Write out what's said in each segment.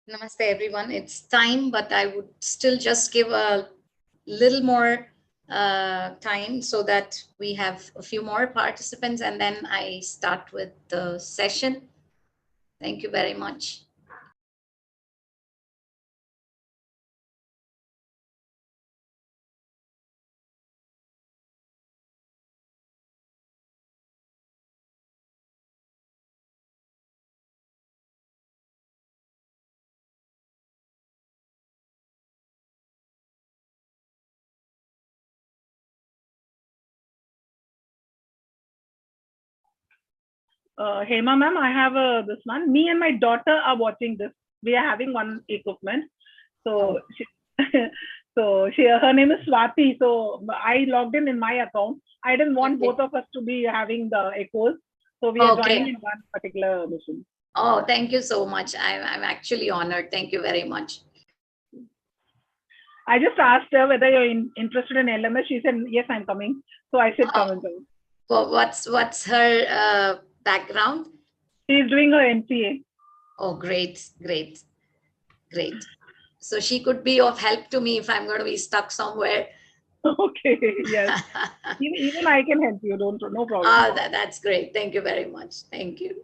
Namaste, everyone. It's time, but I would still just give a little more time so that we have a few more participants and then I start with the session. Thank you very much. Hema ma'am, I have this one. Me and my daughter are watching this. We are having one equipment. So, her name is Swati. So I logged in my account. I didn't want both of us to be having the echoes. So we are joining in one particular mission. Oh, thank you so much. I'm actually honored. Thank you very much. I just asked her whether you're interested in LMS. She said, yes, I'm coming. So I said, come and join. Well, what's her background? She's doing her MCA. Oh, great. So she could be of help to me if I'm going to be stuck somewhere. Okay, yes. even I can help you. No problem. That's great. Thank you very much. Thank you.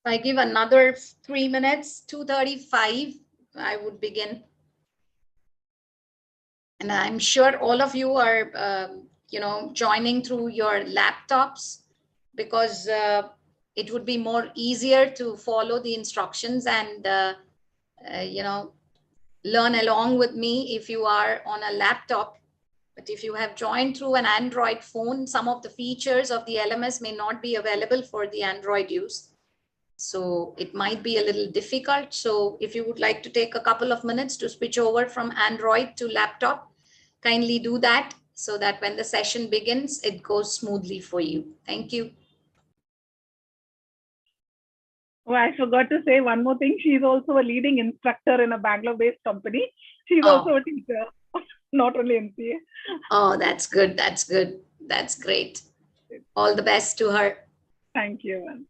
I give another 3 minutes, 2:35, I would begin. And I'm sure all of you are, joining through your laptops because it would be more easier to follow the instructions and, learn along with me if you are on a laptop. But if you have joined through an Android phone, some of the features of the LMS may not be available for the Android use. So it might be a little difficult. So if you would like to take a couple of minutes to switch over from Android to laptop, kindly do that so that when the session begins, it goes smoothly for you. Thank you. Oh, I forgot to say one more thing. She's also a leading instructor in a Bangalore-based company. She's also a teacher, not only MCA. Oh, that's good. That's great. All the best to her. Thank you, ma'am.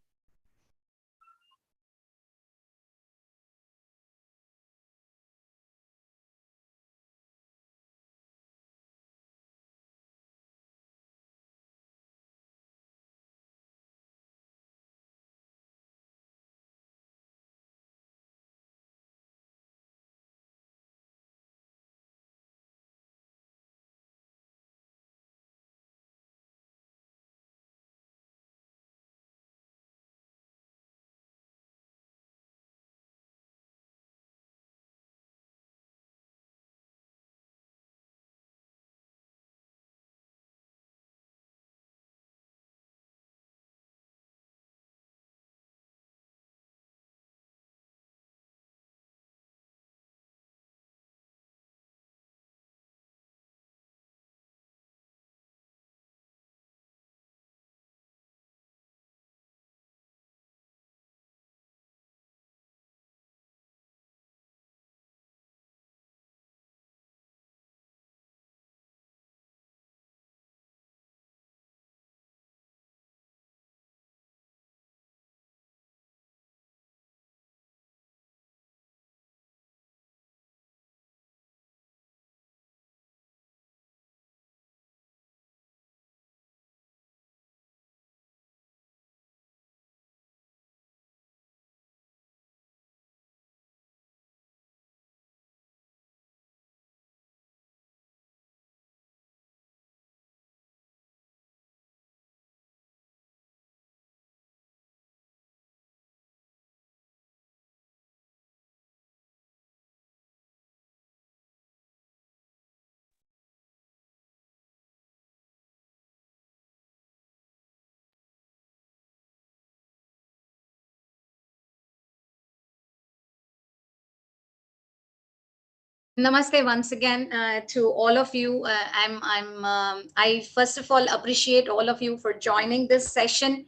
Namaste once again to all of you. I first of all appreciate all of you for joining this session,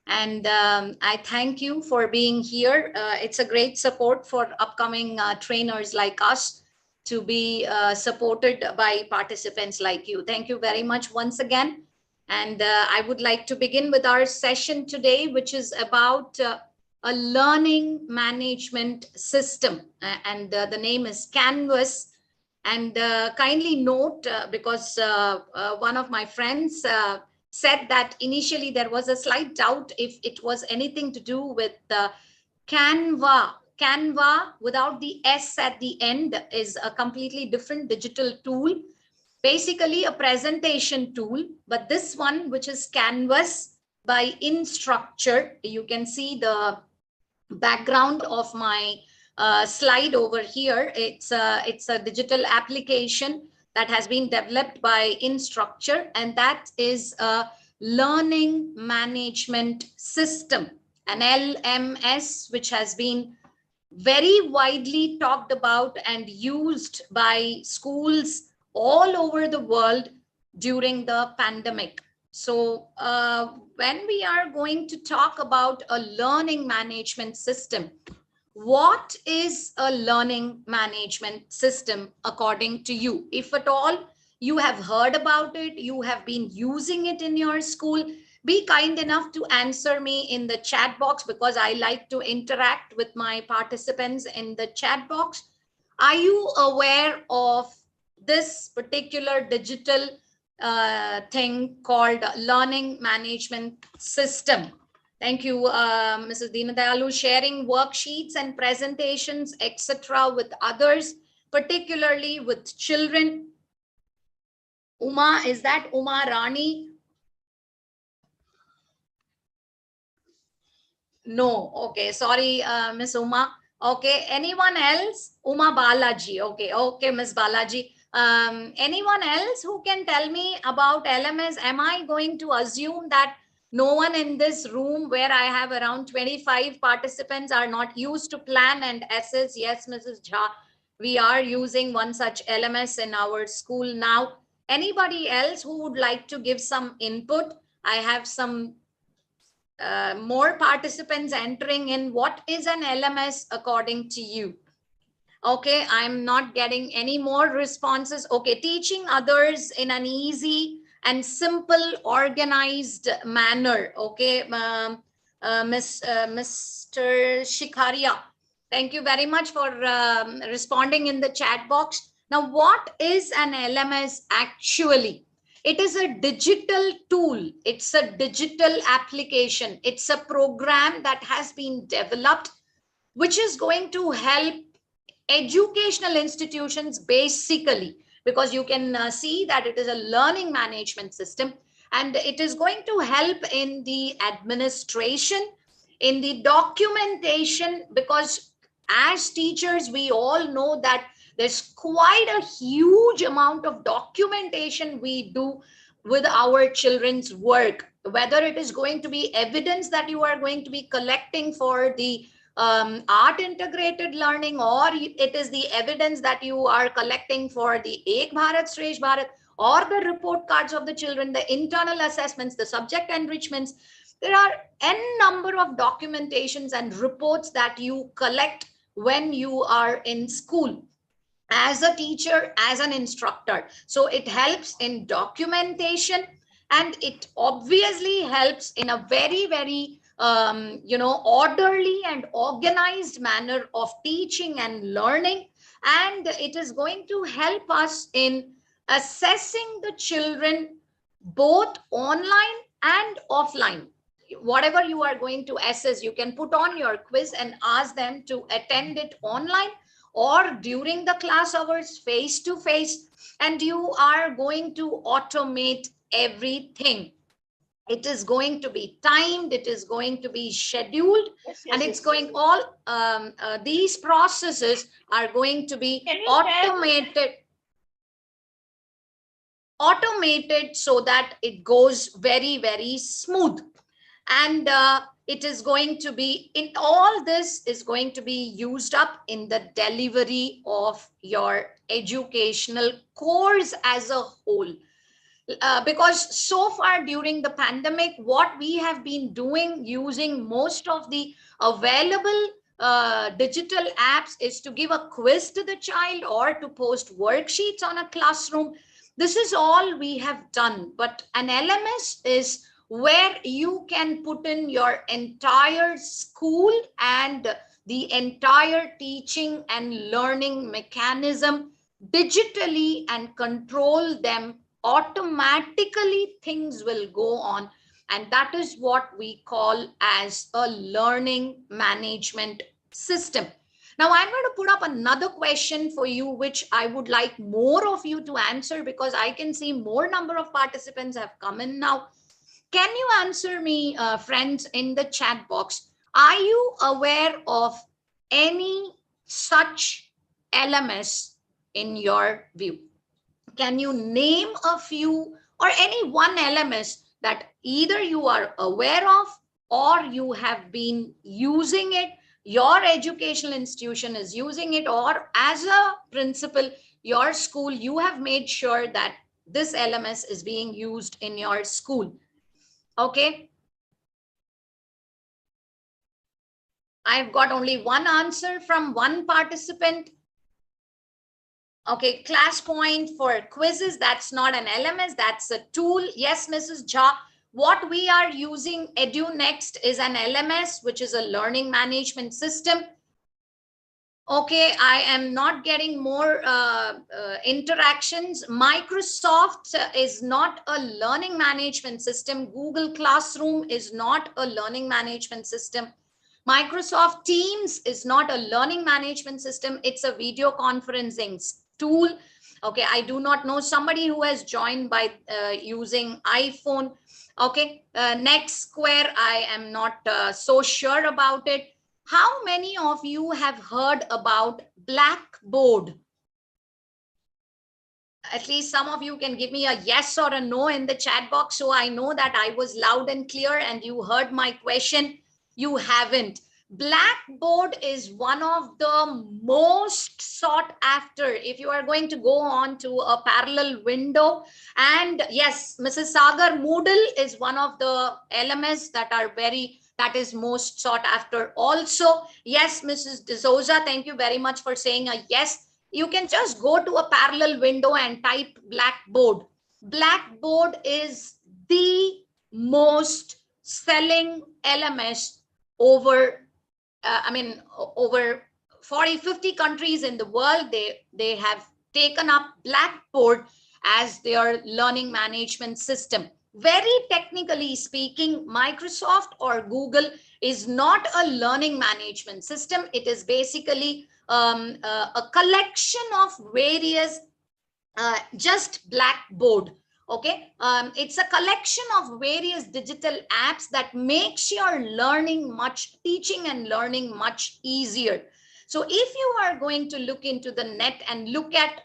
and I thank you for being here. It's a great support for upcoming trainers like us to be supported by participants like you. Thank you very much once again. And I would like to begin with our session today, which is about a learning management system, and the name is Canvas. And kindly note, because one of my friends said that initially there was a slight doubt if it was anything to do with Canva. Canva without the S at the end is a completely different digital tool, basically a presentation tool. But this one, which is Canvas by InStructure, you can see the background of my slide over here. It's a digital application that has been developed by InStructure, and that is a learning management system, an LMS, which has been very widely talked about and used by schools all over the world during the pandemic. So when we are going to talk about a learning management system, what is a learning management system according to you? If at all you have heard about it, you have been using it in your school, be kind enough to answer me in the chat box, because I like to interact with my participants in the chat box. Are you aware of this particular digital thing called learning management system? Thank you, Mrs. Deenadayalu, sharing worksheets and presentations, etc., with others, particularly with children. Uma, is that Uma Rani? No. Okay, sorry, Miss Uma. Okay, anyone else? Uma Balaji. Okay, Miss Balaji. Anyone else who can tell me about LMS? Am I going to assume that no one in this room, where I have around 25 participants, are not used to plan and assess? Yes, Mrs. Jha, we are using one such LMS in our school now. Anybody else who would like to give some input? I have some more participants entering in. What is an LMS according to you? Okay, I'm not getting any more responses. Okay, teaching others in an easy and simple, organized manner. Okay, Mr. Shikharia, thank you very much for responding in the chat box. Now, what is an LMS actually? It is a digital tool. It's a digital application. It's a program that has been developed, which is going to help educational institutions basically, because you can see that it is a learning management system, and it is going to help in the administration, in the documentation, because as teachers, we all know that there's quite a huge amount of documentation we do with our children's work, whether it is going to be evidence that you are going to be collecting for the art integrated learning, or it is the evidence that you are collecting for the Ek Bharat Shresh Bharat, or the report cards of the children, the internal assessments, the subject enrichments. There are n number of documentations and reports that you collect when you are in school as a teacher, as an instructor. So it helps in documentation, and it obviously helps in a very, very orderly and organized manner of teaching and learning. And it is going to help us in assessing the children both online and offline. Whatever you are going to assess, you can put on your quiz and ask them to attend it online or during the class hours face to face, and you are going to automate everything. It is going to be timed, it is going to be scheduled, and it's going all these processes are going to be automated so that it goes very, very smooth. And it is going to be, in all this is going to be used up in the delivery of your educational course as a whole. Because so far during the pandemic, what we have been doing using most of the available digital apps is to give a quiz to the child or to post worksheets on a classroom. This is all we have done. But an LMS is where you can put in your entire school and the entire teaching and learning mechanism digitally and control them automatically. Things will go on, and that is what we call as a learning management system. Now I'm going to put up another question for you, which I would like more of you to answer, because I can see more number of participants have come in now. Can you answer me, friends, in the chat box? Are you aware of any such LMS in your view? Can you name a few or any one LMS that either you are aware of or you have been using it, your educational institution is using it, or as a principal, your school, you have made sure that this LMS is being used in your school? Okay. I've got only one answer from one participant. Okay, class point for quizzes, that's not an LMS, that's a tool. Yes, Mrs. Jha, what we are using EduNext is an LMS, which is a learning management system. Okay, I am not getting more interactions. Microsoft is not a learning management system. Google Classroom is not a learning management system. Microsoft Teams is not a learning management system. It's a video conferencing tool. Okay, I do not know somebody who has joined by using iPhone. Okay, Next Square, I am not so sure about it. How many of you have heard about Blackboard? At least some of you can give me a yes or a no in the chat box, so I know that I was loud and clear and you heard my question. You haven't. Blackboard is one of the most sought after. If you are going to go on to a parallel window, and yes, Mrs. Sagar, Moodle is one of the LMS that is most sought after also. Yes, Mrs. D'Souza, thank you very much for saying a yes. You can just go to a parallel window and type Blackboard. Blackboard is the most selling LMS over over 40-50 countries in the world. They have taken up Blackboard as their learning management system. Very technically speaking, Microsoft or Google is not a learning management system. It is basically a collection of various just Blackboard. Okay, it's a collection of various digital apps that makes your teaching and learning much easier. So if you are going to look into the net and look at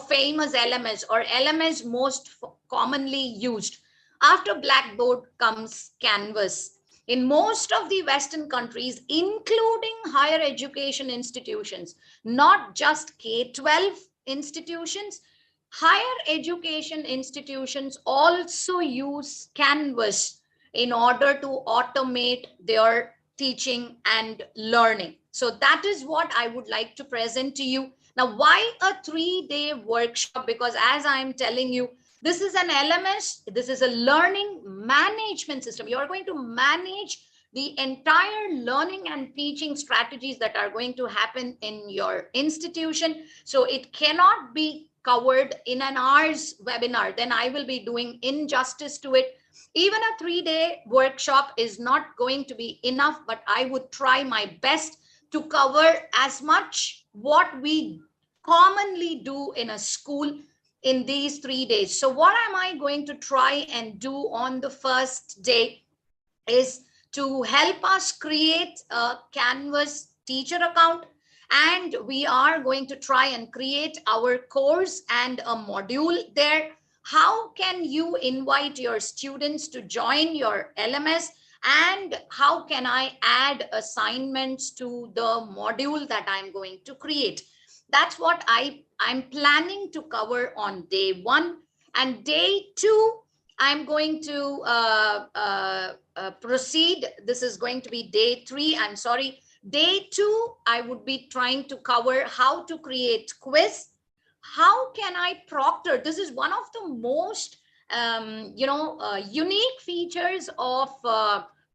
famous LMS or LMS most commonly used, after Blackboard comes Canvas. In most of the Western countries, including higher education institutions, not just K-12 institutions, higher education institutions also use Canvas in order to automate their teaching and learning. So that is what I would like to present to you. Now, why a 3-day workshop? Because as I'm telling you, this is an LMS. This is a learning management system. You are going to manage the entire learning and teaching strategies that are going to happen in your institution. So it cannot be covered in an hour's webinar. Then I will be doing injustice to it. Even a 3-day workshop is not going to be enough, but I would try my best to cover as much what we commonly do in a school in these 3 days. So what am I going to try and do on the first day is to help us create a Canvas teacher account. And we are going to try and create our course and a module there. How can you invite your students to join your LMS? And how can I add assignments to the module that I'm going to create? That's what I'm planning to cover on day 1. And day 2, I'm going to proceed. This is going to be day 3. I'm sorry. Day 2, I would be trying to cover how to create quiz. How can I proctor? This is one of the most unique features of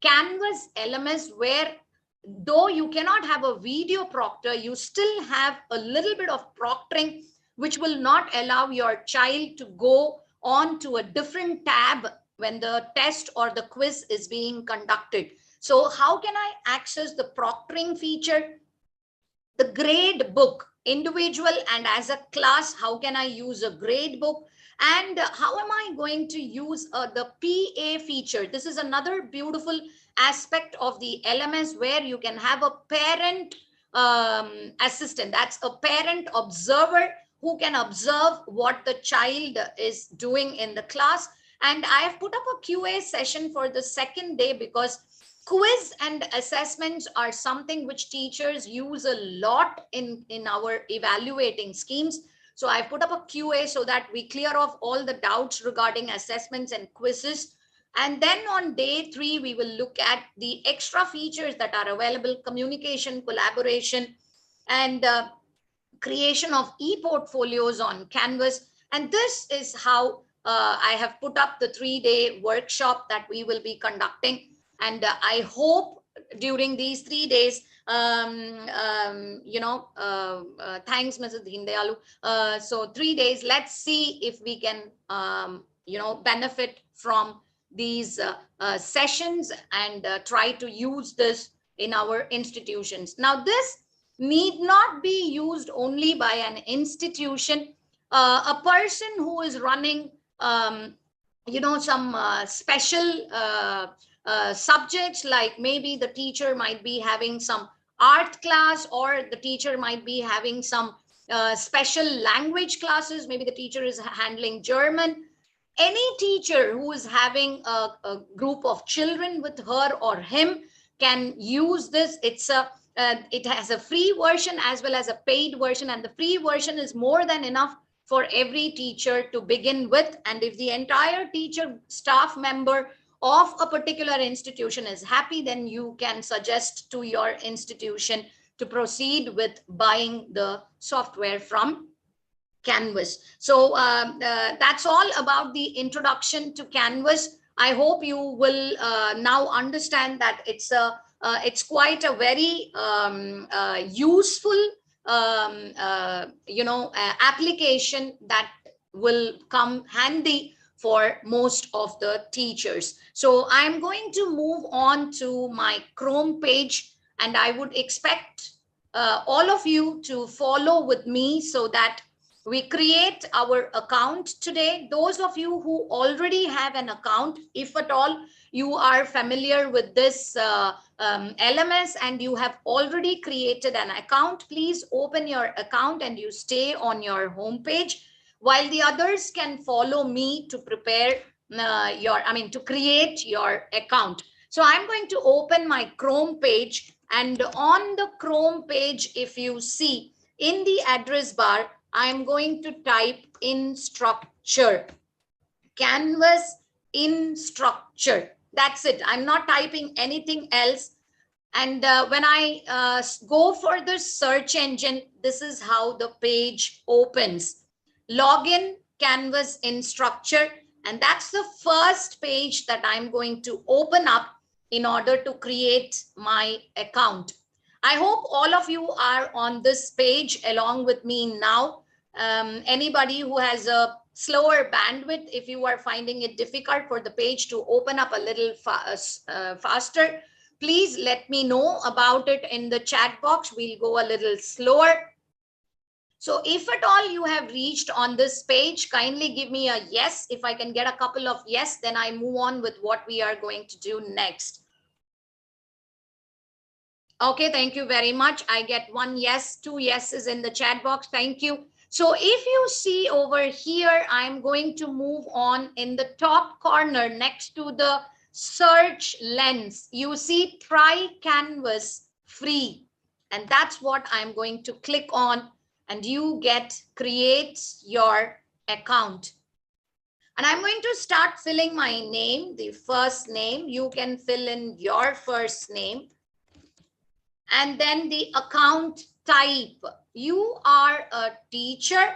Canvas LMS, where though you cannot have a video proctor, you still have a little bit of proctoring, which will not allow your child to go on to a different tab when the test or the quiz is being conducted. So how can I access the proctoring feature? The grade book, individual and as a class, how can I use a grade book? And how am I going to use the PA feature? This is another beautiful aspect of the LMS, where you can have a parent assistant. That's a parent observer who can observe what the child is doing in the class. And I have put up a QA session for the second day, because quiz and assessments are something which teachers use a lot in our evaluating schemes. So I've put up a QA so that we clear off all the doubts regarding assessments and quizzes. And then on day 3, we will look at the extra features that are available: communication, collaboration, and creation of e-portfolios on Canvas. And this is how I have put up the 3-day workshop that we will be conducting. And I hope during these 3 days, thanks, Mrs. Dindayalu. So 3 days, let's see if we can, benefit from these sessions and try to use this in our institutions. Now, this need not be used only by an institution. A person who is running, some special subjects, like maybe the teacher might be having some art class, or the teacher might be having some special language classes. Maybe the teacher is handling German. Any teacher who is having a group of children with her or him can use this. It has a free version as well as a paid version, and the free version is more than enough for every teacher to begin with. And if the entire teacher staff member of a particular institution is happy, then you can suggest to your institution to proceed with buying the software from Canvas. So that's all about the introduction to Canvas. I hope you will now understand that it's quite a very useful application that will come handy for most of the teachers. So I'm going to move on to my Chrome page, and I would expect all of you to follow with me so that we create our account today. Those of you who already have an account, if at all you are familiar with this LMS and you have already created an account, please open your account and you stay on your home page, while the others can follow me to prepare to create your account. So I'm going to open my Chrome page, and on the Chrome page, if you see in the address bar, I'm going to type instructure, Canvas instructure. That's it. I'm not typing anything else. And when I go for the search engine, this is how the page opens. Login Canvas instructure. And that's the first page that I'm going to open up in order to create my account. I hope all of you are on this page along with me now. Anybody who has a slower bandwidth, if you are finding it difficult for the page to open up a little faster, please let me know about it in the chat box. We'll go a little slower. So if at all you have reached on this page, kindly give me a yes. If I can get a couple of yes, then I move on with what we are going to do next. Okay, thank you very much. I get 1 yes, 2 yeses in the chat box. Thank you. So if you see over here, I'm going to move on in the top corner next to the search lens. You see try Canvas free. And that's what I'm going to click on. and you create your account. And I'm going to start filling my name, the first name. You can fill in your first name. And then the account type. You are a teacher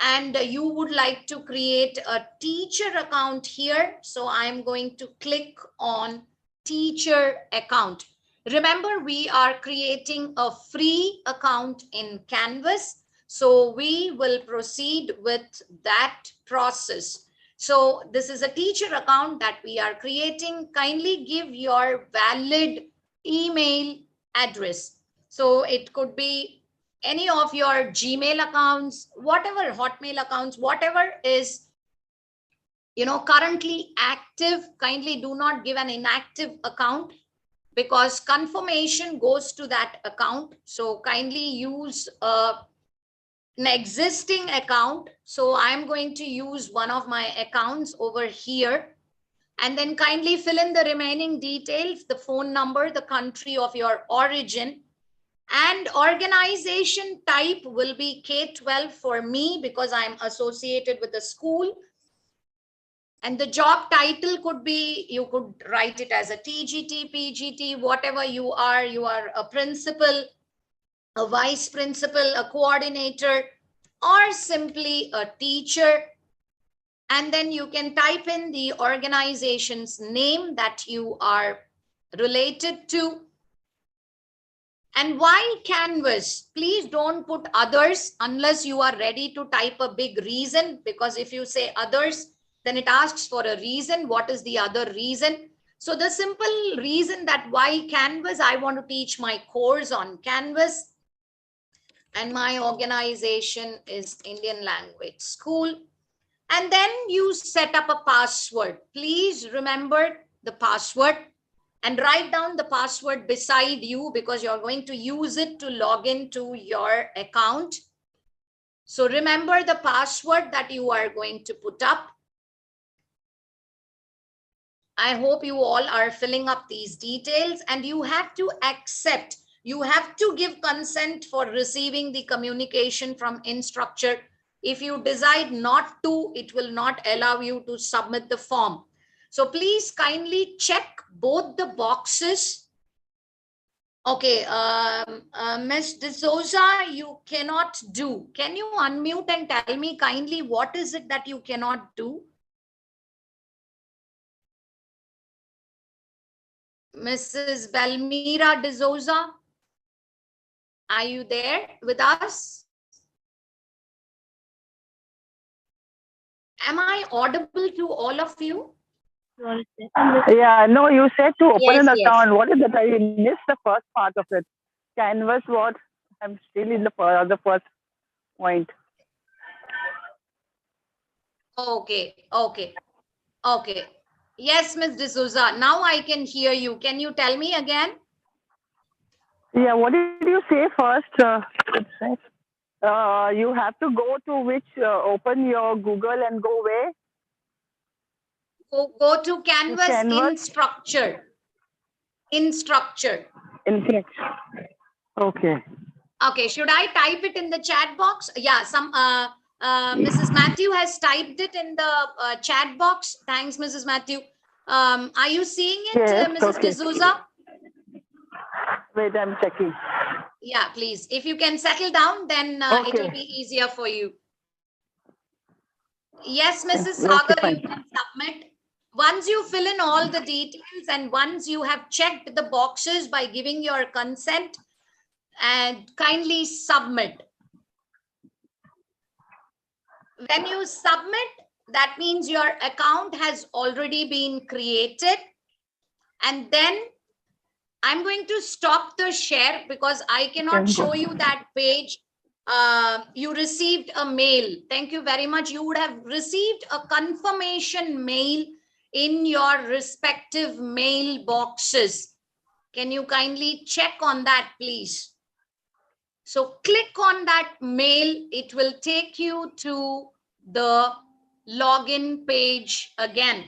and you would like to create a teacher account here. So I'm going to click on teacher account. Remember, we are creating a free account in Canvas. So we will proceed with that process. So this is a teacher account that we are creating. Kindly give your valid email address. So it could be any of your Gmail accounts, whatever, Hotmail accounts, whatever is, currently active. Kindly do not give an inactive account because confirmation goes to that account. So kindly use an existing account. So I'm going to use one of my accounts over here. And then kindly fill in the remaining details, the phone number, the country of your origin, and organization type will be K-12 for me because I'm associated with the school. And the job title could be, you could write it as a TGT, PGT, whatever you are a principal, a vice principal, a coordinator, or simply a teacher. And then you can type in the organization's name that you are related to. And why Canvas? Please don't put others unless you are ready to type a big reason, because if you say others, then it asks for a reason. What is the other reason? So the simple reason that why Canvas, I want to teach my course on Canvas and my organization is Indian Language School. And then you set up a password. Please remember the password and write down the password beside you because you're going to use it to log into your account. So remember the password that you are going to put up. I hope you all are filling up these details and you have to accept. You have to give consent for receiving the communication from instructor. If you decide not to, it will not allow you to submit the form. So please kindly check both the boxes. Okay, Ms. D'Souza, you cannot do. Can you unmute and tell me kindly what is it that you cannot do? Mrs. Valmira D'Souza, are you there with us? Am I audible to all of you? Yeah, no, you said to open Yes, an yes. account. What is it? I missed the first part of it. Canvas, what? I'm still in the first point. Okay, okay, okay. Yes, Ms. D'Souza, now I can hear you. Can you tell me again? Yeah, what did you say first? You have to go to which, open your Google and go where? Go to Canvas, Canvas. in structure. In structure. Okay. Okay, should I type it in the chat box? Yeah, Mrs. Matthew has typed it in the chat box. Thanks, Mrs. Matthew. Are you seeing it, Yes, Mrs. okay. D'Souza? Wait, I'm checking. Yeah, please. If you can settle down, then it will be easier for you. Yes, Mrs. Sagar, you can submit. Once you fill in all the details and once you have checked the boxes by giving your consent, and kindly submit. When you submit, that means your account has already been created. And then I'm going to stop the share because I cannot show you that page. You received a mail. Thank you very much. You would have received a confirmation mail in your respective mailboxes. Can you kindly check on that, please? So click on that mail. It will take you to the login page again.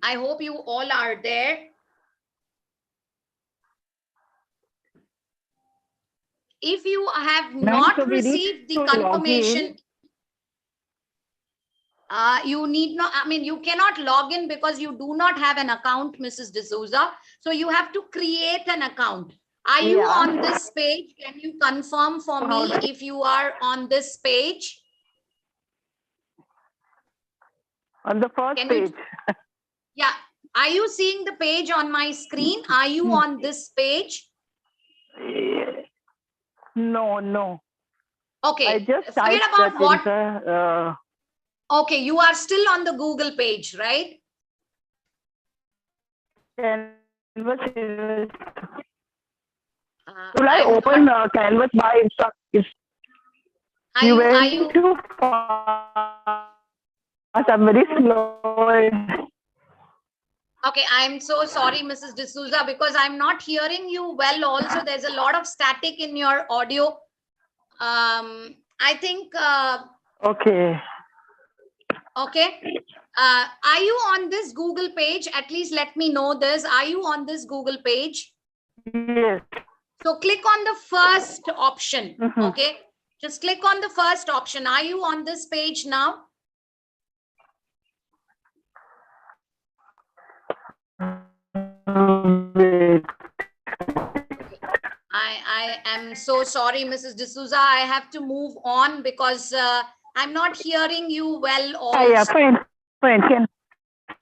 I hope you all are there. if you have Ma'am, not so we need received the to log confirmation, you need not, I mean, you cannot log in because you do not have an account, Mrs. D'Souza. So you have to create an account. Are you Yeah. on this page? Can you confirm for me if you are on this page? On the first Can page. Yeah. Are you seeing the page on my screen? Are you on this page? No, no. Okay. I just Forget typed about that what. in the, Okay, you are still on the Google page, right? Canvas. Should I open Canvas by instructions? Are you too fast. I'm very slow. Okay, I'm so sorry, Mrs. D'Souza, because I'm not hearing you well also. There's a lot of static in your audio. I think, Okay. okay. Are you on this Google page? At least let me know this. Are you on this Google page? Yes. So click on the first option, Mhm. okay? Just click on the first option. Are you on this page now? I am so sorry, Mrs. D'Souza. I have to move on because I'm not hearing you well also. Yeah, fine. Fine.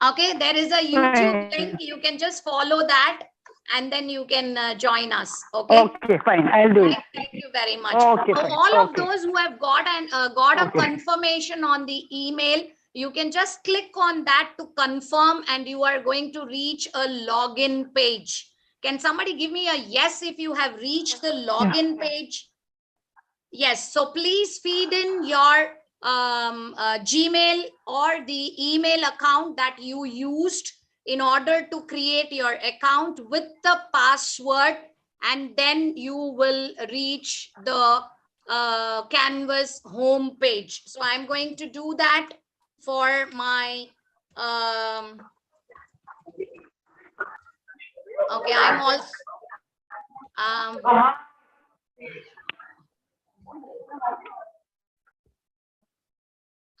Okay, there is a YouTube link. You can just follow that and then you can join us. Okay. Okay, fine. I'll do it. Thank you very much. Okay, Now, fine. all of Okay. those who have got a Okay. confirmation on the email, you can just click on that to confirm and you are going to reach a login page. Can somebody give me a yes if you have reached the login page? Yes. So please feed in your Gmail or the email account that you used in order to create your account with the password, and then you will reach the Canvas home page. So I'm going to do that for my okay, I'm also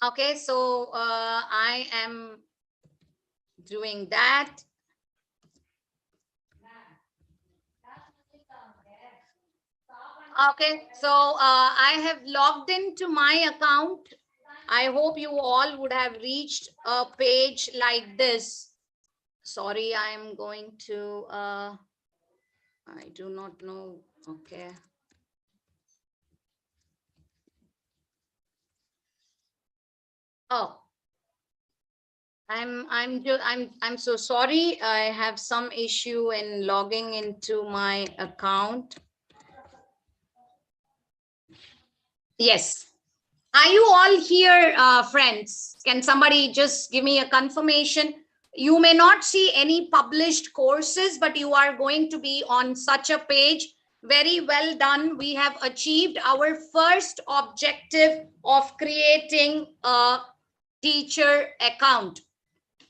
okay, so I am doing that. Okay, so I have logged into my account. I hope you all would have reached a page like this. Sorry, I'm going to, I do not know. Okay. Oh, I'm so sorry. I have some issue in logging into my account. Yes. Are you all here, friends? Can somebody just give me a confirmation? You may not see any published courses, but you are going to be on such a page. Very well done. We have achieved our first objective of creating a teacher account.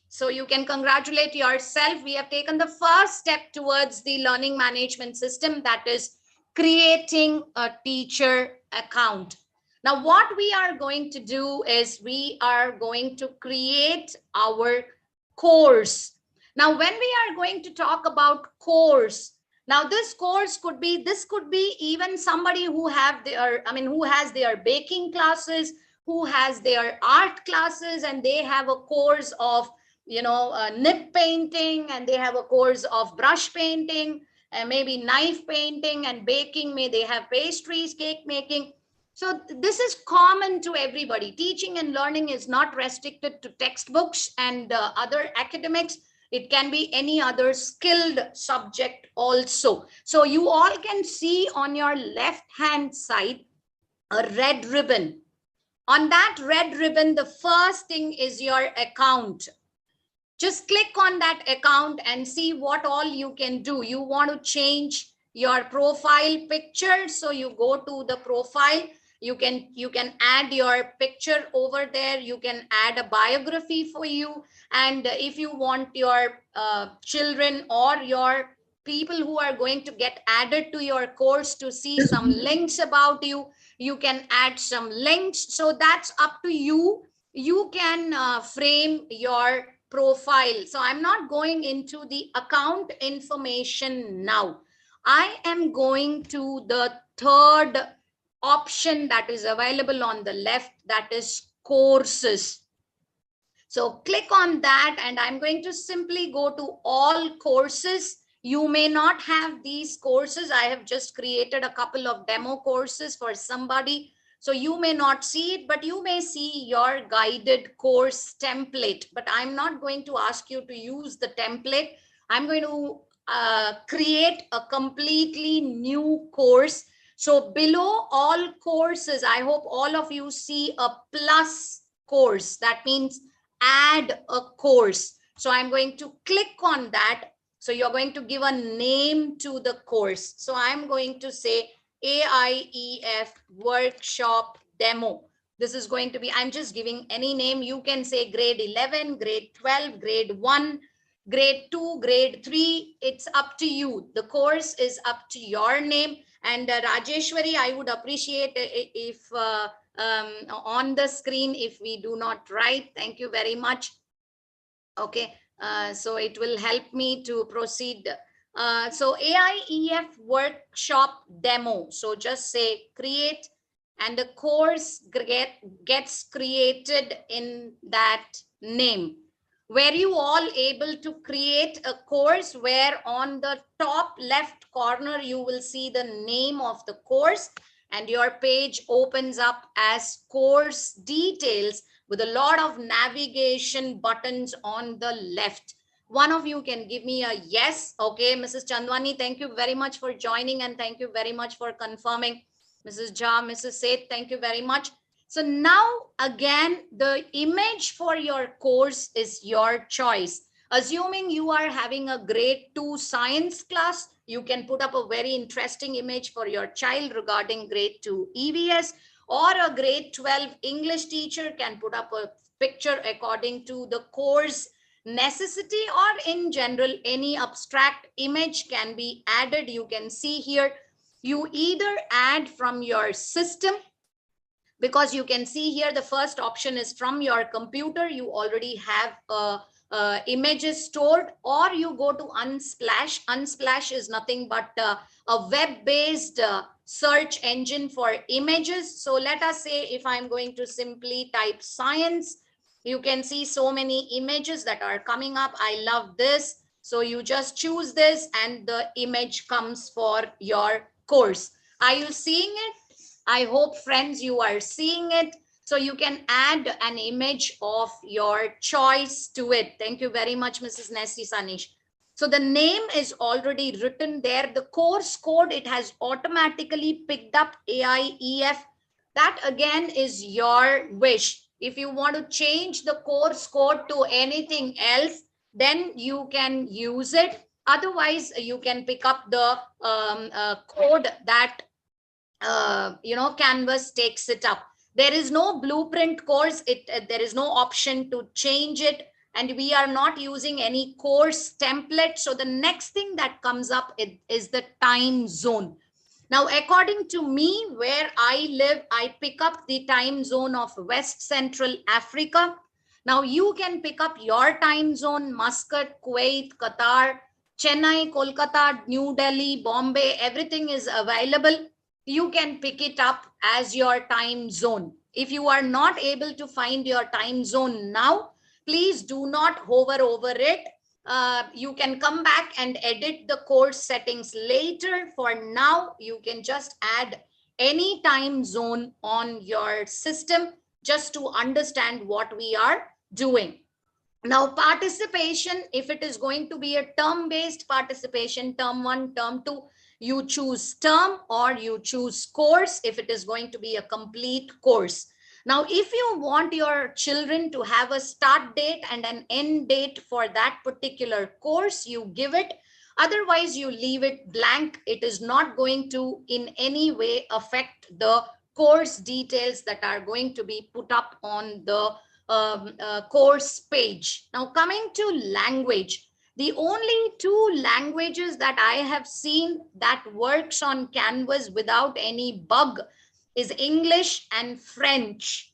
So you can congratulate yourself. We have taken the first step towards the learning management system, that is creating a teacher account. Now, what we are going to do is we are going to create our course. Now, when we are going to talk about course, now this course could be, this could be even somebody who have their, who has their baking classes, who has their art classes, and they have a course of, nib painting, and they have a course of brush painting, and maybe knife painting and baking. May they have pastries, cake making. So this is common to everybody. Teaching and learning is not restricted to textbooks and other academics. It can be any other skilled subject also. So you all can see on your left hand side a red ribbon. On that red ribbon, the first thing is your account. Just click on that account and see what all you can do. You want to change your profile picture, so you go to the profile. You can add your picture over there. You can add a biography for you, and if you want your children or your people who are going to get added to your course to see some links about you. You can add some links. So that's up to you. You can frame your profile. So I'm not going into the account information now. I am going to the third option that is available on the left, that is courses. So click on that, and I'm going to simply go to all courses. You may not have these courses. I have just created a couple of demo courses for somebody. So you may not see it, but you may see your guided course template. But I'm not going to ask you to use the template. I'm going to create a completely new course. So below all courses, I hope all of you see a plus course. That means add a course. So I'm going to click on that. So you're going to give a name to the course. So I'm going to say AIEF workshop demo. This is going to be, I'm just giving any name. You can say grade 11, grade 12, grade 1, grade 2, grade 3. It's up to you. The course is up to your name. And Rajeshwari, I would appreciate if on the screen, if we do not write. Thank you very much. Okay, so it will help me to proceed. So AIEF workshop demo. So just say create, and the course gets created in that name. Were you all able to create a course where on the top left corner you will see the name of the course, and your page opens up as course details with a lot of navigation buttons on the left? One of you can give me a yes. Okay, Mrs. Chandwani, thank you very much for joining, and thank you very much for confirming. Mrs. Jha, Mrs. Seth, thank you very much. So now again, the image for your course is your choice. Assuming you are having a grade 2 science class, you can put up a very interesting image for your child regarding grade 2 EVS, or a grade 12 English teacher can put up a picture according to the course necessity, or in general, any abstract image can be added. You can see here, you either add from your system, because you can see here the first option is from your computer. You already have images stored, or you go to Unsplash. Unsplash is nothing but a web-based search engine for images. So let us say if I'm going to simply type science, you can see so many images that are coming up. I love this. So you just choose this and the image comes for your course. Are you seeing it? I hope, friends, you are seeing it. So you can add an image of your choice to it. Thank you very much, Mrs. Nessie Sanish. So the name is already written there. The course code, it has automatically picked up AIEF. That again is your wish. If you want to change the course code to anything else, then you can use it. Otherwise, you can pick up the code that Canvas takes it up. There is no blueprint course. There is no option to change it, and we are not using any course template. So the next thing that comes up is the time zone. Now, according to me, where I live, I pick up the time zone of West Central Africa. Now, you can pick up your time zone: Muscat, Kuwait, Qatar, Chennai, Kolkata, New Delhi, Bombay. Everything is available. You can pick it up as your time zone. If you are not able to find your time zone now, please do not hover over it. You can come back and edit the course settings later. For now, you can just add any time zone on your system just to understand what we are doing. Now, participation, if it is going to be a term-based participation, term 1, term 2, you choose term or you choose course if it is going to be a complete course. Now, if you want your children to have a start date and an end date for that particular course, you give it. Otherwise, you leave it blank. It is not going to in any way affect the course details that are going to be put up on the course page. Now, coming to language. The only two languages that I have seen that works on Canvas without any bug is English and French.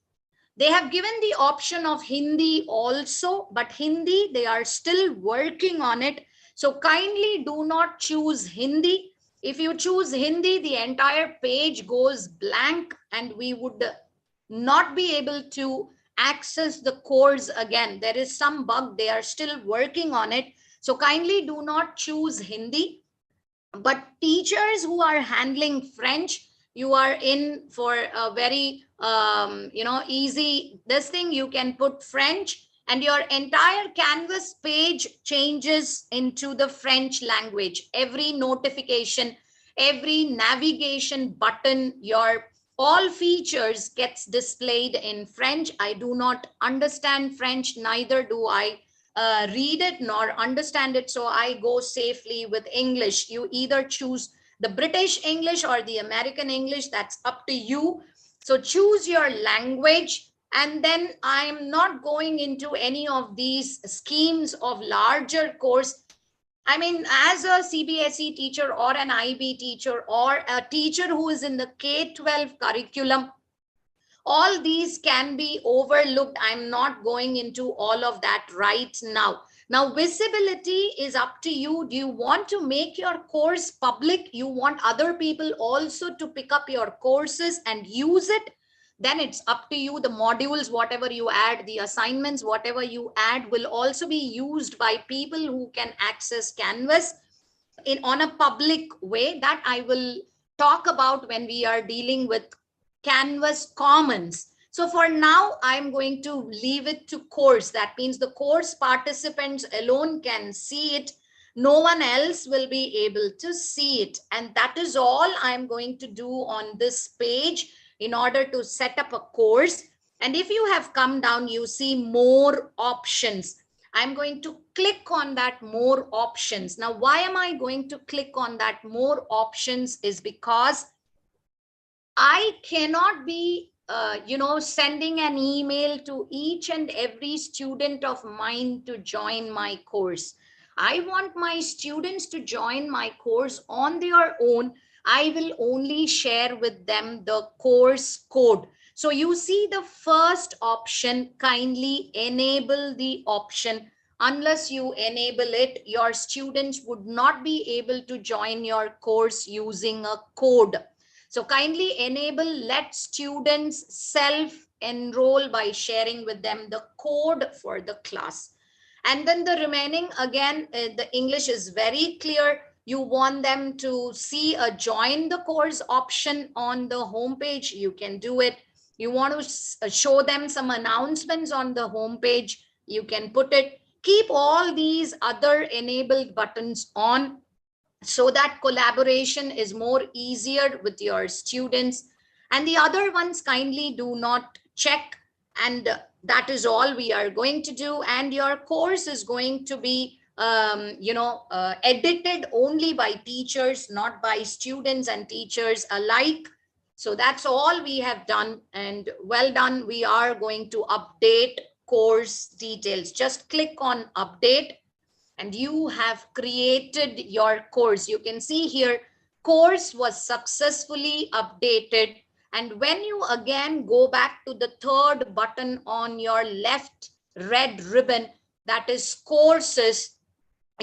They have given the option of Hindi also, but Hindi, they are still working on it. So kindly do not choose Hindi. If you choose Hindi, the entire page goes blank and we would not be able to access the course again. There is some bug, they are still working on it. So kindly do not choose Hindi. But teachers who are handling French, you are in for a very easy this thing. You can put French and your entire Canvas page changes into the French language. Every notification, every navigation button, your all features gets displayed in French. I do not understand French, neither do I read it nor understand it. So I go safely with English. You either choose the British English or the American English, that's up to you. So choose your language. And then I'm not going into any of these schemes of larger course. I mean, as a CBSE teacher or an IB teacher or a teacher who is in the K-12 curriculum, all these can be overlooked. I'm not going into all of that right now. Now, visibility is up to you. Do you want to make your course public? You want other people also to pick up your courses and use it? Then it's up to you. The modules, whatever you add, the assignments, whatever you add, will also be used by people who can access Canvas on a public way. That I will talk about when we are dealing with Canvas Commons. So for now, I'm going to leave it to course. That means the course participants alone can see it. No one else will be able to see it. And that is all I'm going to do on this page in order to set up a course. And if you have come down, you see more options. I'm going to click on that more options. Now, why am I going to click on that more options is because I cannot be, sending an email to each and every student of mine to join my course. I want my students to join my course on their own. I will only share with them the course code. So you see the first option, kindly enable the option. Unless you enable it, your students would not be able to join your course using a code. So kindly enable, let students self-enroll by sharing with them the code for the class. And then the remaining, again, the English is very clear. You want them to see a join the course option on the homepage, you can do it. You want to show them some announcements on the homepage, you can put it. Keep all these other enabled buttons on so that collaboration is more easier with your students. And the other ones kindly do not check. And that is all we are going to do. And your course is going to be edited only by teachers, not by students and teachers alike. So that's all we have done, and well done. We are going to update course details. Just click on update and you have created your course. You can see here, course was successfully updated. And when you again go back to the third button on your left red ribbon, that is courses,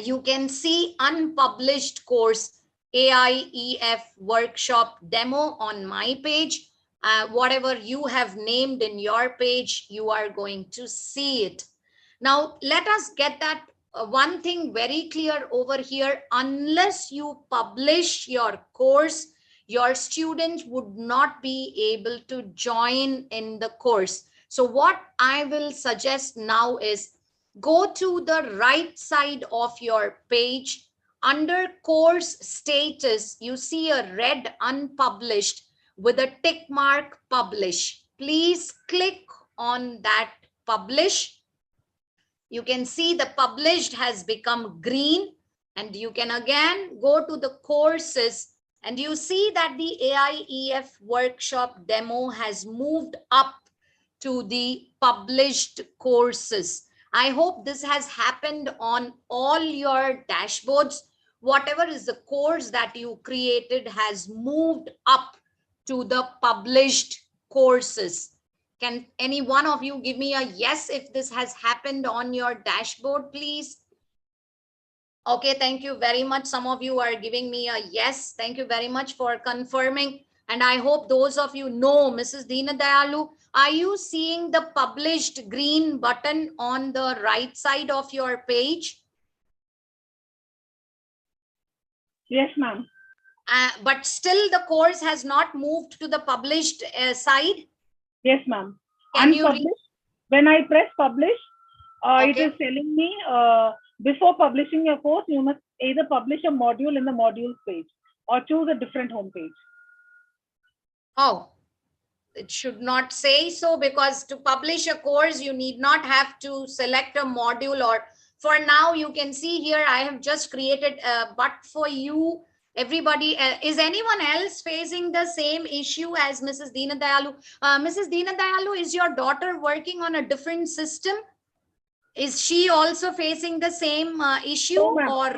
you can see unpublished course AIEF workshop demo on my page. Whatever you have named in your page, you are going to see it. Now, let us get that one thing very clear over here. Unless you publish your course, your students would not be able to join in the course. So what I will suggest now is go to the right side of your page. Under course status, you see a red unpublished with a tick mark publish. Please click on that publish. You can see the published has become green, and you can again go to the courses and you see that the AIEF workshop demo has moved up to the published courses. I hope this has happened on all your dashboards. Whatever is the course that you created has moved up to the published courses. Can any one of you give me a yes if this has happened on your dashboard, please? Okay, thank you very much. Some of you are giving me a yes. Thank you very much for confirming. And I hope those of you know, Mrs. Deena Dayalu, are you seeing the published green button on the right side of your page? Yes, ma'am. But still the course has not moved to the published side? Yes, ma'am. Unpublished. When I press publish, Okay. It is telling me before publishing your course, you must either publish a module in the modules page or choose a different home page. Oh, it should not say so, because to publish a course, you need not have to select a module. Or for now, you can see here, I have just created, but for you, everybody, is anyone else facing the same issue as Mrs. Deena Dayalu? Mrs. Deena Dayalu, is your daughter working on a different system? Is she also facing the same issue? Or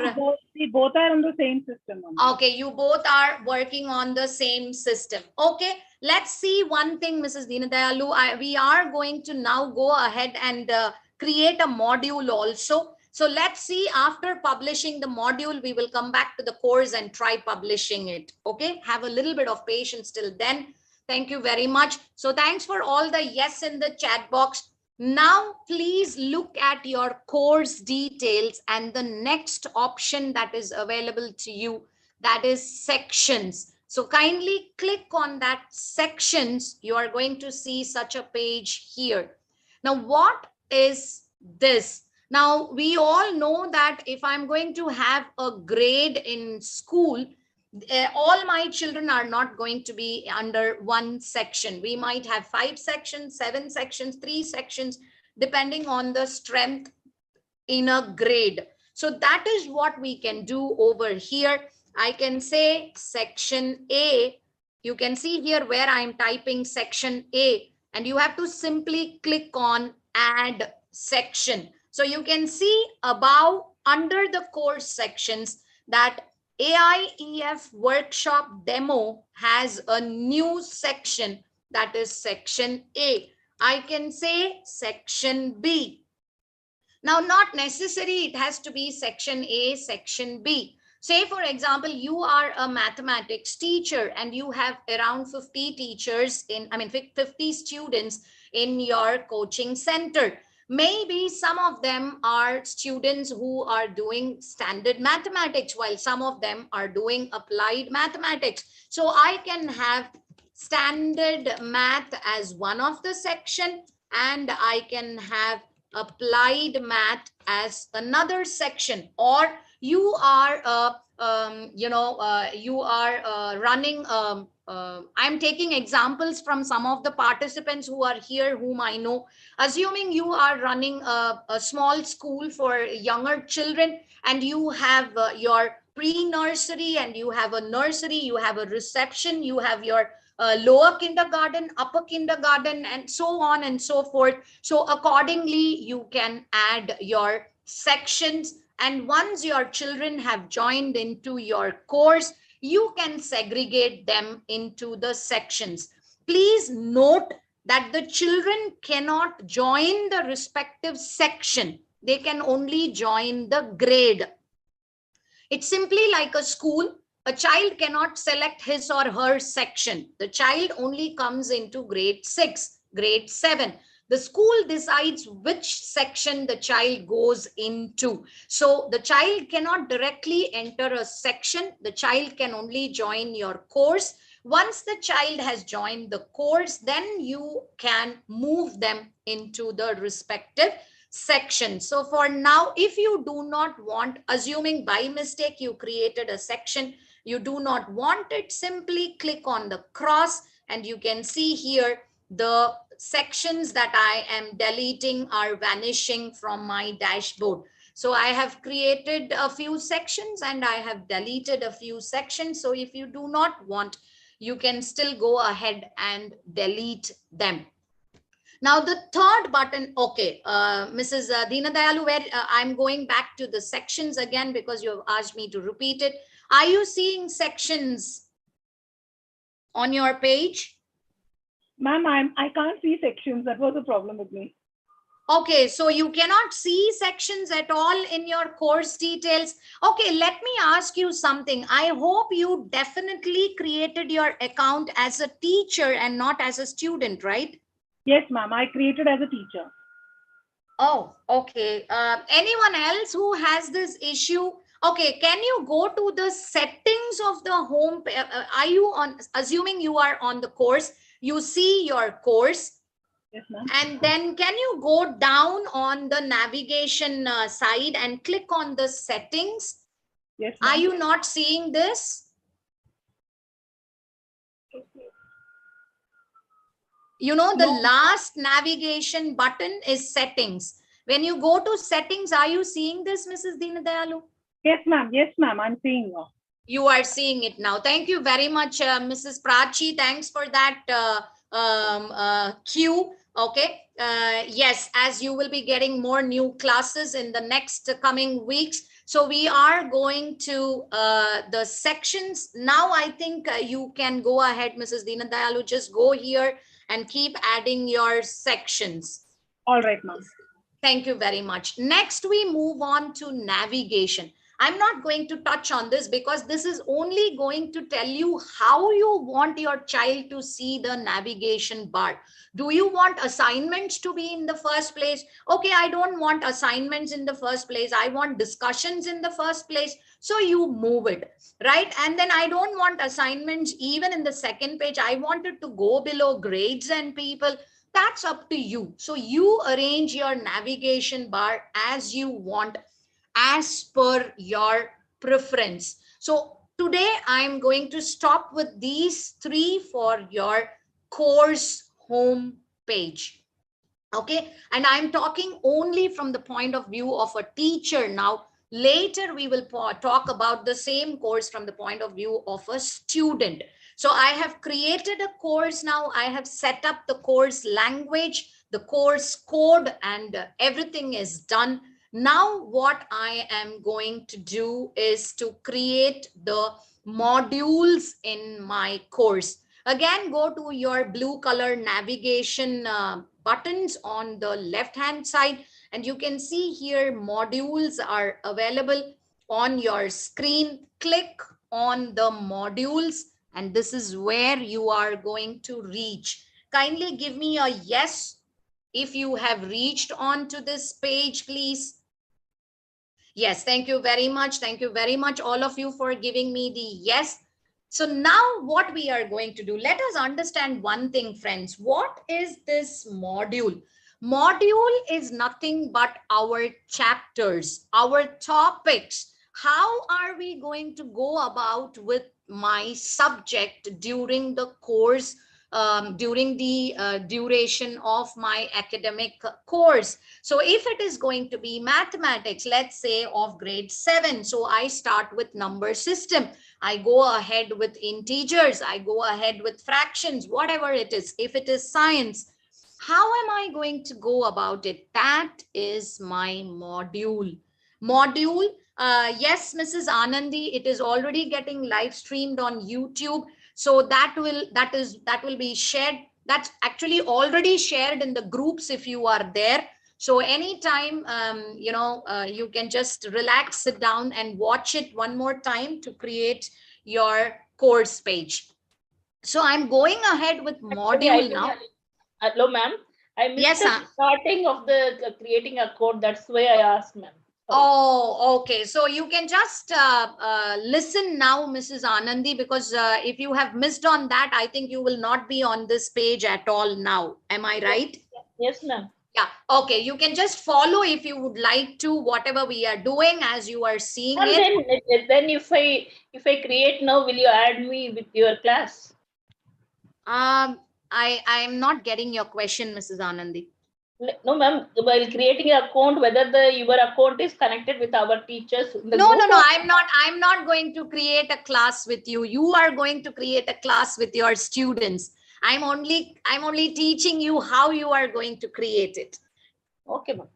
we both are on the same system. Okay, you both are working on the same system. Okay, let's see one thing, Mrs. Deena Dayalu. We are going to now go ahead and create a module also. So let's see, after publishing the module, we will come back to the course and try publishing it. Okay, have a little bit of patience till then. Thank you very much. So thanks for all the yes in the chat box. Now, please look at your course details and the next option that is available to you, that is sections. So kindly click on that sections. You are going to see such a page here. Now, what is this? Now, we all know that if I'm going to have a grade in school, all my children are not going to be under one section. We might have 5 sections, 7 sections, 3 sections, depending on the strength in a grade. So that is what we can do over here. I can say section A. You can see here where I'm typing section A, and you have to simply click on add section. So you can see above under the course sections that AIEF workshop demo has a new section, that is section A. I can say section B. Now, not necessary it has to be section A, section B. Say, for example, you are a mathematics teacher and you have around 50 teachers 50 students in your coaching center. Maybe some of them are students who are doing standard mathematics, while some of them are doing applied mathematics. So I can have standard math as one of the section, and I can have applied math as another section. Or you are running I'm taking examples from some of the participants who are here whom I know. Assuming you are running a small school for younger children, and you have your pre-nursery, and you have a nursery, you have a reception, you have your lower kindergarten, upper kindergarten, and so on and so forth. So accordingly, you can add your sections. And once your children have joined into your course, you can segregate them into the sections. Please note that the children cannot join the respective section. They can only join the grade. It's simply like a school. A child cannot select his or her section. The child only comes into grade 6, grade 7. The school decides which section the child goes into. So the child cannot directly enter a section. The child can only join your course. Once the child has joined the course, then you can move them into the respective section. So for now, if you do not want, assuming by mistake you created a section, you do not want it, simply click on the cross, and you can see here the sections that I am deleting are vanishing from my dashboard. So I have created a few sections and I have deleted a few sections. So if you do not want, you can still go ahead and delete them. Now the third button, okay, Mrs. Deenadayalu, where I'm going back to the sections again because you have asked me to repeat it. Are you seeing sections on your page? Ma'am, I can't see sections. That was a problem with me. Okay, so you cannot see sections at all in your course details. Okay, let me ask you something. I hope you definitely created your account as a teacher and not as a student, right? Yes, ma'am. I created as a teacher. Oh, okay. Anyone else who has this issue? Okay, can you go to the settings of the home? Are you on, assuming you are on the course, you see your course. Yes, ma'am. And then can you go down on the navigation side and click on the settings? Yes, Are you not seeing this? You know, the last navigation button is settings. When you go to settings, are you seeing this, Mrs. Deenadayalu? Yes, ma'am. Yes, ma'am. I'm seeing her. You are seeing it now. Thank you very much, Mrs. Prachi. Thanks for that cue. Okay. Yes, as you will be getting more new classes in the next coming weeks. So we are going to the sections. Now I think you can go ahead, Mrs. Deenadayalu. Just go here and keep adding your sections. All right, ma'am. Thank you very much. Next, we move on to navigation. I'm not going to touch on this because this is only going to tell you how you want your child to see the navigation bar. Do you want assignments to be in the first place? Okay, I don't want assignments in the first place. I want discussions in the first place. So you move it, right? And then I don't want assignments even in the second page. I want it to go below grades and people. That's up to you. So you arrange your navigation bar as you want, as per your preference. So today I'm going to stop with these three for your course home page. Okay, and I'm talking only from the point of view of a teacher now. Later we will talk about the same course from the point of view of a student. So I have created a course now. I have set up the course language, the course code, and everything is done. Now what I am going to do is to create the modules in my course. Again, go to your blue color navigation buttons on the left hand side, and you can see here modules are available on your screen. Click on the modules, and this is where you are going to reach. Kindly give me a yes if you have reached on to this page, please. Yes, thank you very much. Thank you very much, all of you, for giving me the yes. So now what we are going to do, let us understand one thing, friends. What is this module? Module is nothing but our chapters, our topics. How are we going to go about with my subject during the course, during the duration of my academic course? So if it is going to be mathematics, let's say of grade 7, so I start with number system. I go ahead with integers. I go ahead with fractions, whatever it is. If it is science, how am I going to go about it? That is my module. Module. Yes, Mrs. Anandi, it is already getting live streamed on YouTube. So that will be shared. That's actually already shared in the groups if you are there. So anytime, you can just relax, sit down and watch it one more time to create your course page. So I'm going ahead with module now. Hello, ma'am. I missed the starting of the creating a code. That's why I asked, ma'am. Oh, okay. So you can just listen now, Mrs. Anandi, because if you have missed on that, I think you will not be on this page at all now. Am I right? Yes, ma'am. Yeah. Okay. You can just follow if you would like to, whatever we are doing as you are seeing and it. Then if I create now, will you add me with your class? I am not getting your question, Mrs. Anandi. No, ma'am. While creating an account, whether your account is connected with our teachers. No. I'm not going to create a class with you. You are going to create a class with your students. I'm only teaching you how you are going to create it. Okay, ma'am.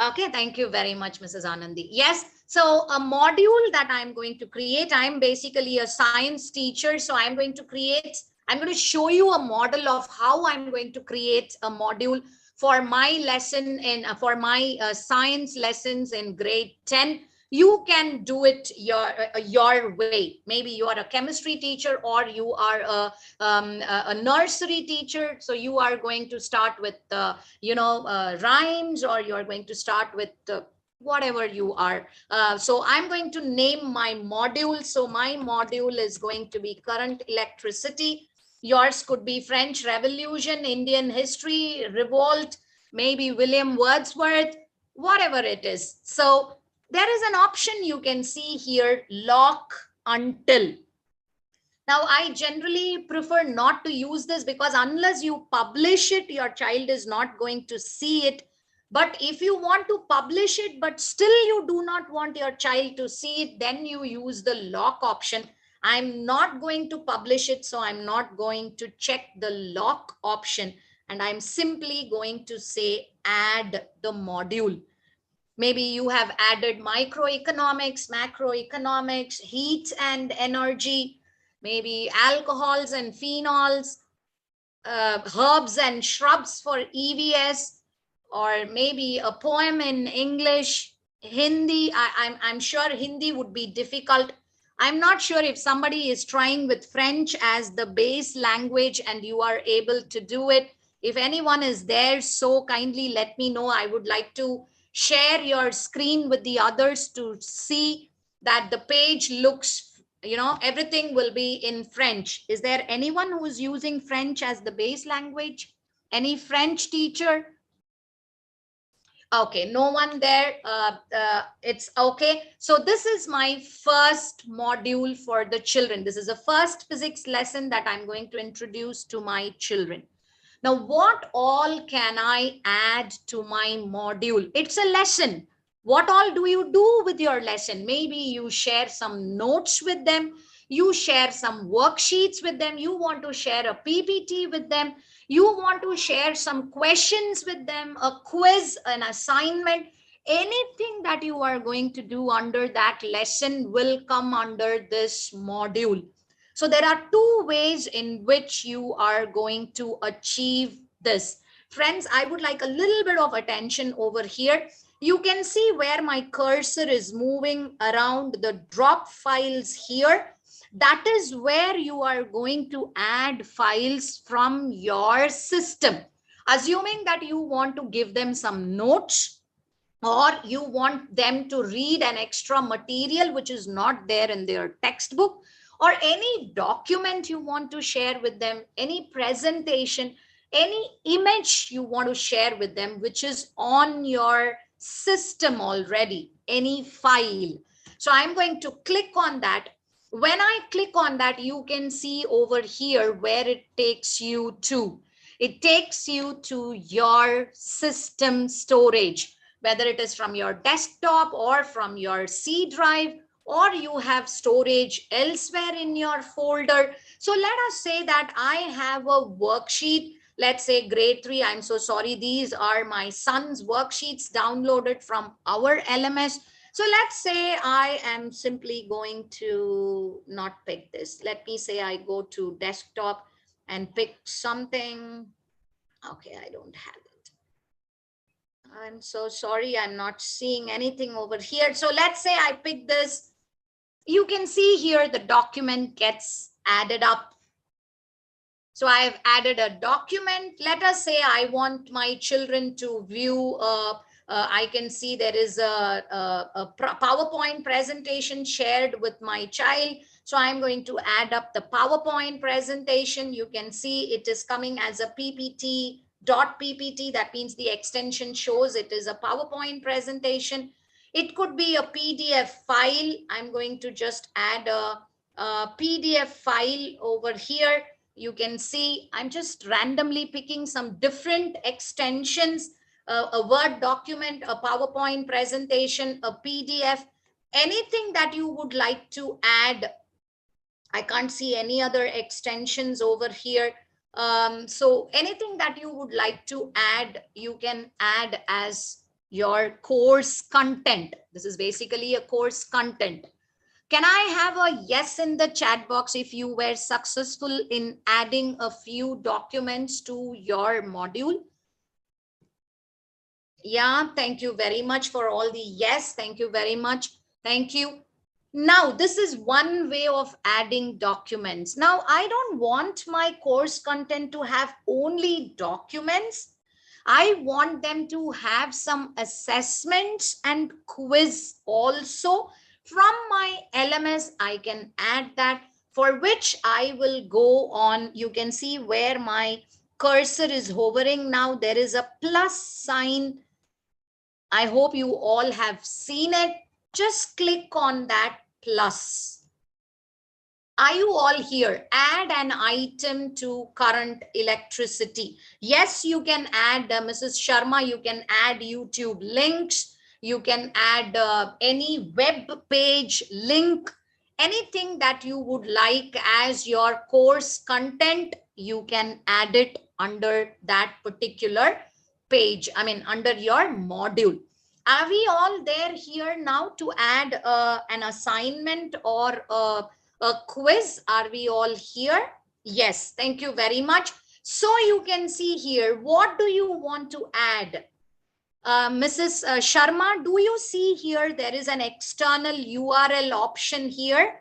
Okay, thank you very much, Mrs. Anandi. Yes, so a module that I'm going to create, I'm basically a science teacher, so I'm going to show you a model of how I'm going to create a module for my lesson for my science lessons in grade 10. You can do it your way. Maybe you are a chemistry teacher, or you are a nursery teacher. So you are going to start with rhymes, or you are going to start with whatever you are. So I'm going to name my module. So my module is going to be current electricity. Yours could be French Revolution, Indian history, revolt, maybe William Wordsworth, whatever it is. So there is an option you can see here, lock until. Now, I generally prefer not to use this, because unless you publish it, your child is not going to see it. But if you want to publish it, but still you do not want your child to see it, then you use the lock option. I'm not going to publish it, so I'm not going to check the lock option. And I'm simply going to say add the module. Maybe you have added microeconomics, macroeconomics, heat and energy, maybe alcohols and phenols, herbs and shrubs for EVS, or maybe a poem in English, Hindi. I'm sure Hindi would be difficult. I'm not sure if somebody is trying with French as the base language and you are able to do it. If anyone is there, so kindly let me know. I would like to share your screen with the others to see that the page looks, everything will be in French. Is there anyone who is using French as the base language? Any French teacher? Okay, no one there. It's okay. So this is my first module for the children. This is the first physics lesson that I'm going to introduce to my children. Now, what all can I add to my module? It's a lesson. What all do you do with your lesson? Maybe you share some notes with them. You share some worksheets with them. You want to share a PPT with them. You want to share some questions with them, a quiz, an assignment. Anything that you are going to do under that lesson will come under this module. So there are two ways in which you are going to achieve this. Friends, I would like a little bit of attention over here. You can see where my cursor is moving around the drop files here. That is where you are going to add files from your system. Assuming that you want to give them some notes, or you want them to read an extra material which is not there in their textbook, or any document you want to share with them, any presentation, any image you want to share with them, which is on your system already, any file. So I'm going to click on that. When I click on that, you can see over here where it takes you to. It takes you to your system storage, whether it is from your desktop or from your C drive, or you have storage elsewhere in your folder. So let us say that I have a worksheet, let's say grade 3. I'm so sorry. These are my son's worksheets downloaded from our LMS. So let's say I am simply going to not pick this. Let me say I go to desktop and pick something. Okay, I don't have it. I'm so sorry. I'm not seeing anything over here. So let's say I pick this. You can see here the document gets added up. So I've added a document. Let us say I want my children to view, I can see there is a PowerPoint presentation shared with my child. So I'm going to add up the PowerPoint presentation. You can see it is coming as a PPT.ppt. That means the extension shows it is a PowerPoint presentation. It could be a PDF file. I'm going to just add a PDF file over here. You can see I'm just randomly picking some different extensions, a Word document, a PowerPoint presentation, a PDF, anything that you would like to add. I can't see any other extensions over here. So anything that you would like to add, you can add as your course content. This is basically a course content. Can I have a yes in the chat box if you were successful in adding a few documents to your module? Yeah, thank you very much for all the yes. Thank you very much. Thank you. Now, this is one way of adding documents. Now, I don't want my course content to have only documents. I want them to have some assessments and quiz also. From my LMS, I can add that, for which I will go on. You can see where my cursor is hovering now. There is a plus sign. I hope you all have seen it. Just click on that plus. Are you all here? Add an item to current electricity. Yes, you can add, Mrs. Sharma, you can add YouTube links. You can add any web page link, anything that you would like as your course content, you can add it under that particular page, I mean, under your module. Are we all there here now to add an assignment or a quiz? Are we all here? Yes, thank you very much. So you can see here, what do you want to add? Mrs. Sharma, do you see here there is an external URL option here?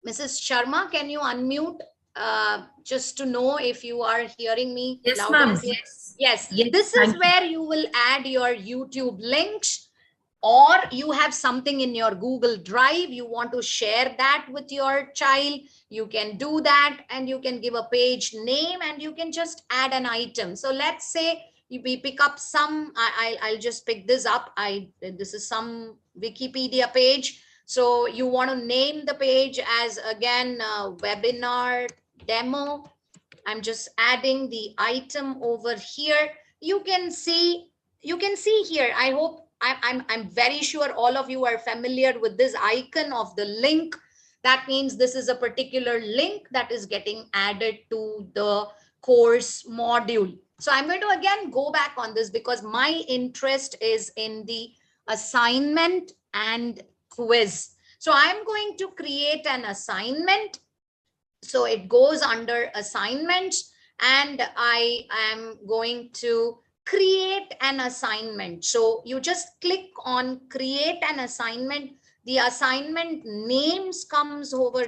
Mrs. Sharma, can you unmute just to know if you are hearing me? Yes, ma'am. Yes. This is where you will add your YouTube links, or you have something in your Google Drive, you want to share that with your child, you can do that, and you can give a page name and you can just add an item. So let's say we pick up some, I'll just pick this up. This is some Wikipedia page. So you want to name the page as, again, webinar demo. I'm just adding the item over here. You can see here, I hope, I'm very sure all of you are familiar with this icon of the link. That means this is a particular link that is getting added to the course module. So I'm going to again go back on this because my interest is in the assignment and quiz. So I'm going to create an assignment. So it goes under assignments, and I am going to create an assignment. So you just click on create an assignment. The assignment names comes over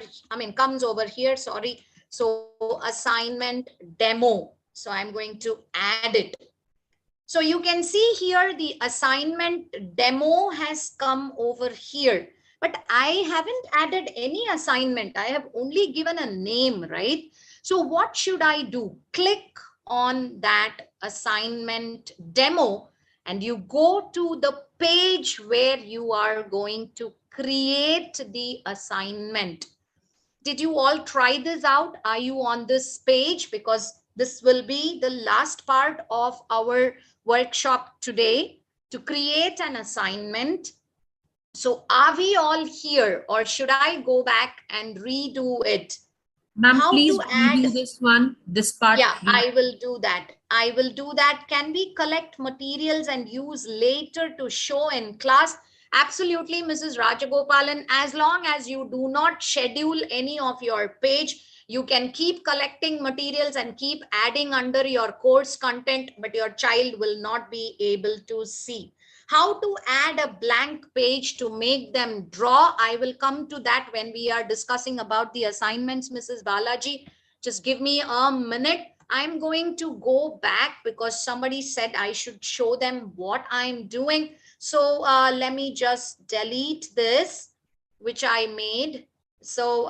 here, sorry. So assignment demo. So I'm going to add it. So you can see here the assignment demo has come over here. But I haven't added any assignment. I have only given a name, right? So what should I do? Click on that assignment demo and you go to the page where you are going to create the assignment. Did you all try this out? Are you on this page? Because this will be the last part of our workshop today, to create an assignment. So are we all here, or should I go back and redo it? Ma'am, please redo this one, this part. Yeah, I will do that. I will do that. Can we collect materials and use later to show in class? Absolutely, Mrs. Rajagopalan. As long as you do not schedule any of your page, you can keep collecting materials and keep adding under your course content, but your child will not be able to see. How to add a blank page to make them draw, I will come to that when we are discussing about the assignments, Mrs. Balaji. Just give me a minute. I'm going to go back because somebody said I should show them what I'm doing. So let me just delete this, which I made. So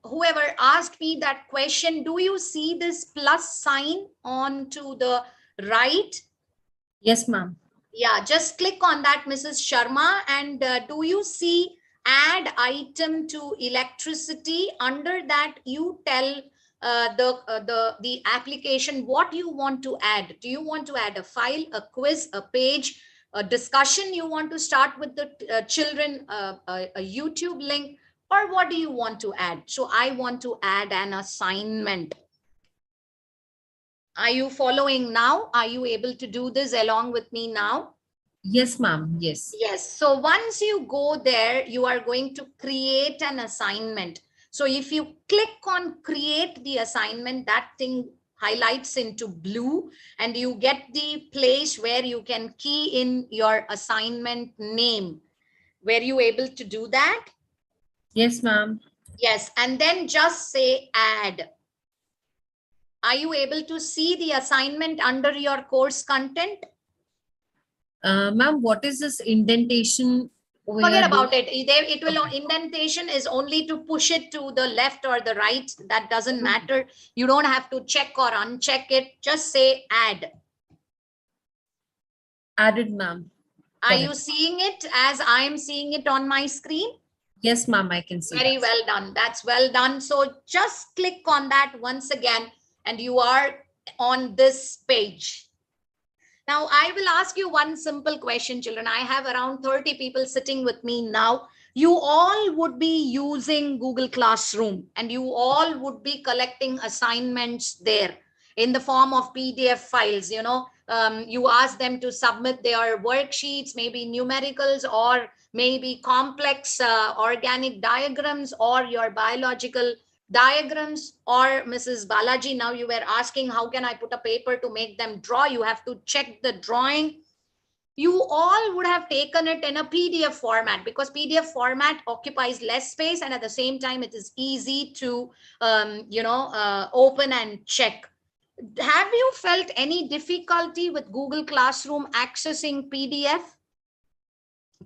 whoever asked me that question, do you see this plus sign on to the right? Yes, ma'am. Yeah, just click on that, Mrs. Sharma. And do you see add item to electricity? Under that, you tell the application what you want to add. Do you want to add a file, a quiz, a page, a discussion you want to start with the children, a YouTube link, or what do you want to add? So I want to add an assignment. Are you following now? Are you able to do this along with me now? Yes, ma'am. Yes. Yes. So once you go there, you are going to create an assignment. So if you click on create the assignment, that thing highlights into blue and you get the place where you can key in your assignment name. Were you able to do that? Yes, ma'am. Yes. And then just say add. Are you able to see the assignment under your course content? Ma'am, what is this indentation? Forget about it. It will, indentation is only to push it to the left or the right. That doesn't matter. You don't have to check or uncheck it. Just say add. Added, ma'am. Are you seeing it as I am seeing it on my screen? Yes, ma'am, I can see. Very well done. That's well done. So just click on that once again and you are on this page. Now, I will ask you one simple question, children. I have around 30 people sitting with me now. You all would be using Google Classroom and you all would be collecting assignments there in the form of PDF files. You know, you ask them to submit their worksheets, maybe numericals or maybe complex organic diagrams or your biological diagrams. Or Mrs. Balaji, now you were asking how can I put a paper to make them draw. You have to check the drawing. You all would have taken it in a PDF format because PDF format occupies less space and at the same time it is easy to open and check. Have you felt any difficulty with Google Classroom accessing PDF?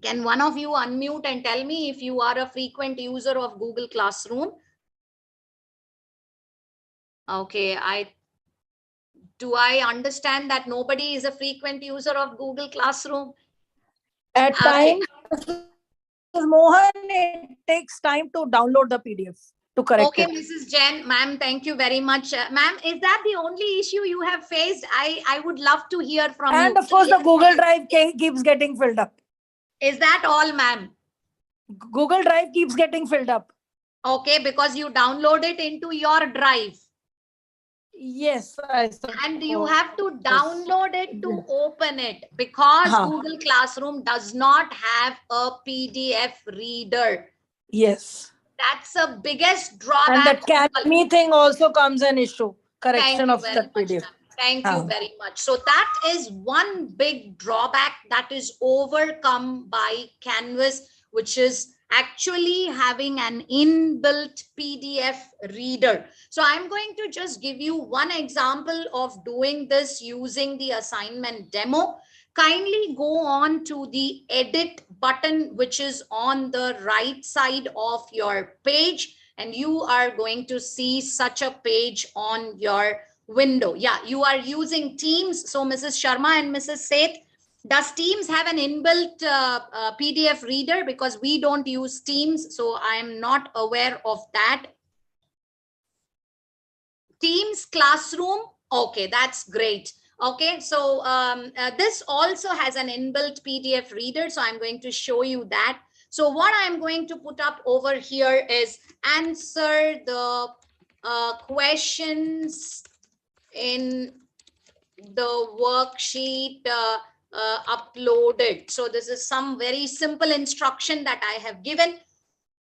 Can one of you unmute and tell me if you are a frequent user of Google Classroom? Okay, do I understand that nobody is a frequent user of Google Classroom? At times, Mohan, it takes time to download the PDF to correct it. Okay, Mrs. Jain, ma'am, thank you very much. Ma'am, is that the only issue you have faced? I would love to hear from you. And of course, the Google Drive keeps getting filled up. Is that all, ma'am? Google Drive keeps getting filled up. Okay, because you download it into your drive. Yes, I suppose. And you have to download it to open it because Google Classroom does not have a PDF reader. Yes. That's the biggest drawback. And that CAMI thing also comes an issue. Correction of that PDF. Thank you very much. So that is one big drawback that is overcome by Canvas, which is actually having an inbuilt PDF reader. So I'm going to just give you one example of doing this using the assignment demo. Kindly go on to the edit button, which is on the right side of your page, and you are going to see such a page on your window. Yeah, you are using Teams. So Mrs. Sharma and Mrs. Seth, does Teams have an inbuilt PDF reader? Because we don't use Teams, so I am not aware of that. Teams Classroom, okay, that's great. Okay, so this also has an inbuilt PDF reader, so I'm going to show you that. So what I'm going to put up over here is answer the questions in the worksheet uploaded. So this is some very simple instruction that I have given.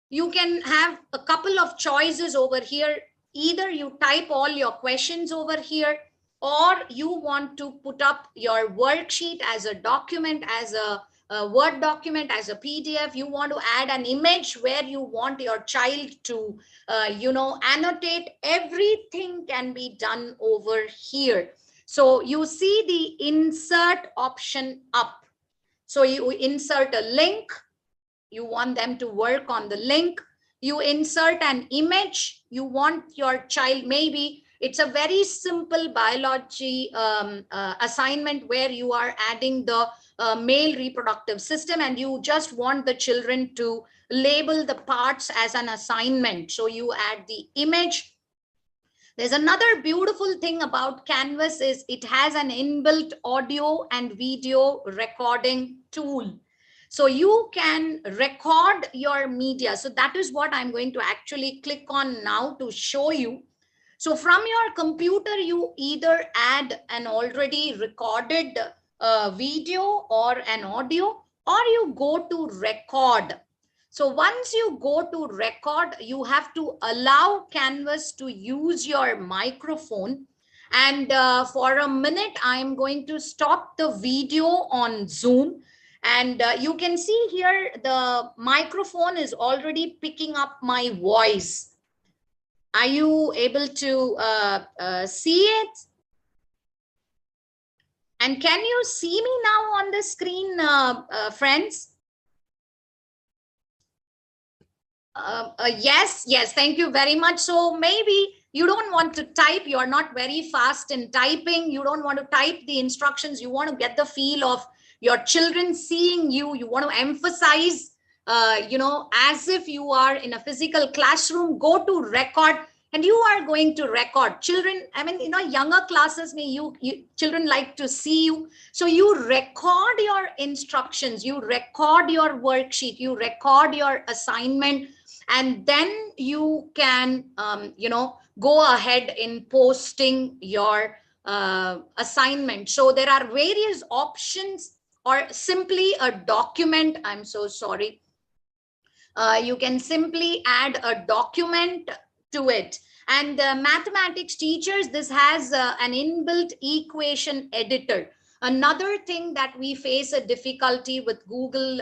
You can have a couple of choices over here. Either you type all your questions over here, or you want to put up your worksheet as a document, as a Word document, as a PDF. You want to add an image where you want your child to, annotate. Everything can be done over here. So you see the insert option up. So you insert a link. You want them to work on the link. You insert an image. You want your child, maybe it's a very simple biology assignment where you are adding the male reproductive system and you just want the children to label the parts as an assignment. So you add the image. There's another beautiful thing about Canvas is it has an inbuilt audio and video recording tool. So you can record your media. So that is what I'm going to actually click on now to show you. So from your computer, you either add an already recorded video or an audio, or you go to record. So once you go to record, you have to allow Canvas to use your microphone. And for a minute, I'm going to stop the video on Zoom. And you can see here, the microphone is already picking up my voice. Are you able to see it? And can you see me now on the screen, friends? Yes, thank you very much. So maybe you don't want to type, you're not very fast in typing, you don't want to type the instructions, you want to get the feel of your children seeing you, you want to emphasize, as if you are in a physical classroom. Go to record, and you are going to record. Children, I mean, younger classes, children like to see you. So you record your instructions, you record your worksheet, you record your assignment, and then you can, go ahead in posting your assignment. So there are various options, or simply a document. I'm so sorry. You can simply add a document to it. And mathematics teachers, this has an inbuilt equation editor. Another thing that we face a difficulty with Google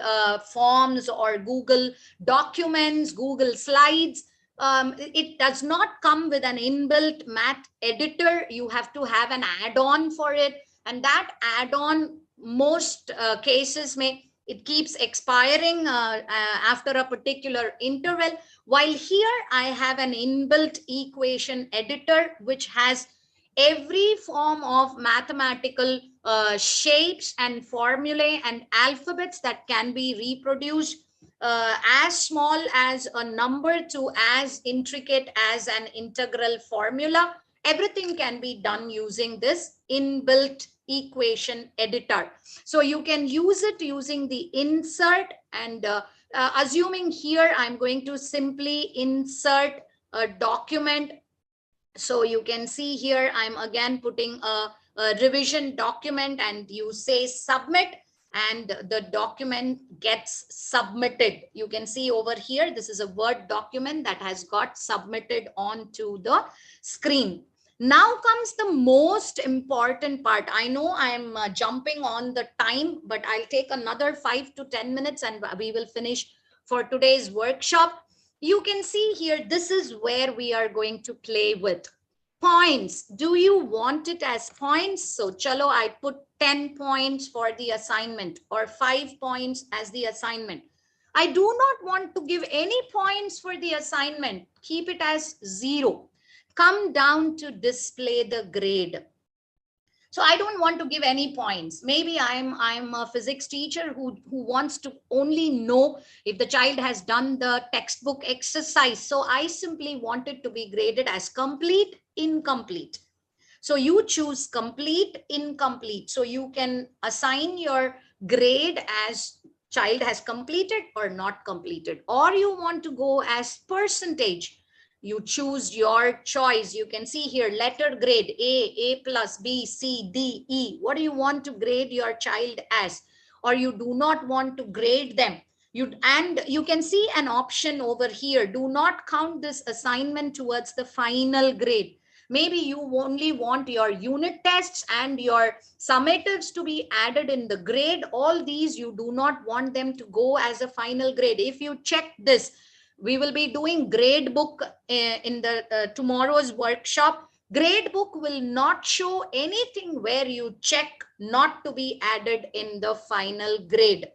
Forms or Google Documents, Google Slides, it does not come with an inbuilt math editor. You have to have an add-on for it. And that add-on, most cases, it keeps expiring after a particular interval. While here I have an inbuilt equation editor, which has every form of mathematical shapes and formulae and alphabets that can be reproduced, as small as a number to as intricate as an integral formula. Everything can be done using this inbuilt equation editor. So you can use it using the insert, and assuming here I'm going to simply insert a document. So you can see here I'm again putting a revision document, and you say submit, and the document gets submitted. You can see over here, this is a Word document that has got submitted onto the screen. Now comes the most important part. I know I'm jumping on the time, but I'll take another 5 to 10 minutes and we will finish for today's workshop. You can see here, this is where we are going to play with points. Do you want it as points? So chalo, I put 10 points for the assignment, or 5 points as the assignment. I do not want to give any points for the assignment. Keep it as 0. Come down to display the grade. So I don't want to give any points. Maybe I'm a physics teacher who wants to only know if the child has done the textbook exercise. So I simply want it to be graded as complete, incomplete. So you choose complete, incomplete. So you can assign your grade as child has completed or not completed, or you want to go as percentage. You choose your choice. You can see here, letter grade, A plus, B, C, D, E. What do you want to grade your child as? Or you do not want to grade them. And you can see an option over here. Do not count this assignment towards the final grade. Maybe you only want your unit tests and your summatives to be added in the grade. All these, you do not want them to go as a final grade. If you check this, we will be doing grade book in the tomorrow's workshop. Grade book will not show anything where you check not to be added in the final grade.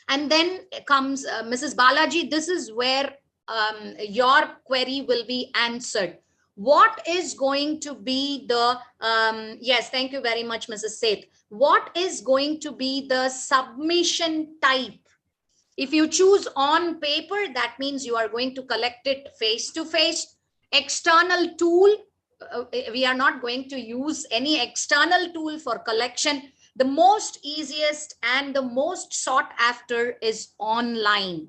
And then comes Mrs. Balaji. This is where your query will be answered. What is going to be the, yes, thank you very much, Mrs. Seth. What is going to be the submission type? If you choose on paper, that means you are going to collect it face to face. External tool, we are not going to use any external tool for collection. The most easiest and the most sought after is online.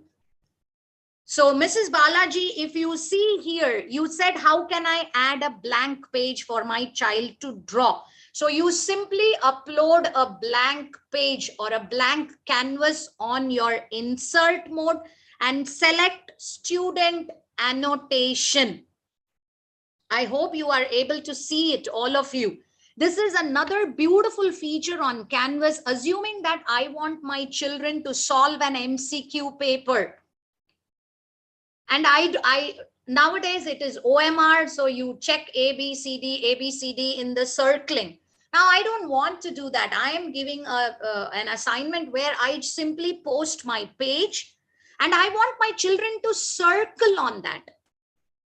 So Mrs. Balaji, if you see here, you said, how can I add a blank page for my child to draw? So you simply upload a blank page or a blank canvas on your insert mode and select student annotation. I hope you are able to see it, all of you. This is another beautiful feature on Canvas, assuming that I want my children to solve an MCQ paper. And I nowadays it is OMR, so you check ABCD in the circling. Now I don't want to do that. I am giving an assignment where I simply post my page and I want my children to circle on that.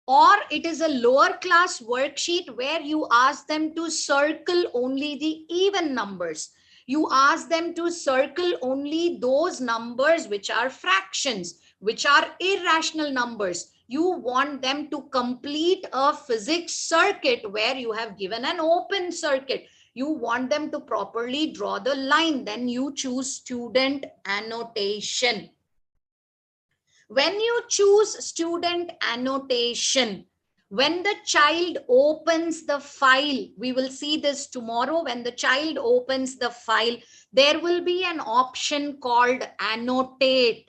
Or it is a lower class worksheet where you ask them to circle only the even numbers. You ask them to circle only those numbers which are fractions, which are irrational numbers. You want them to complete a physics circuit where you have given an open circuit. You want them to properly draw the line. Then you choose student annotation. When you choose student annotation, when the child opens the file, we will see this tomorrow. When the child opens the file, there will be an option called annotate.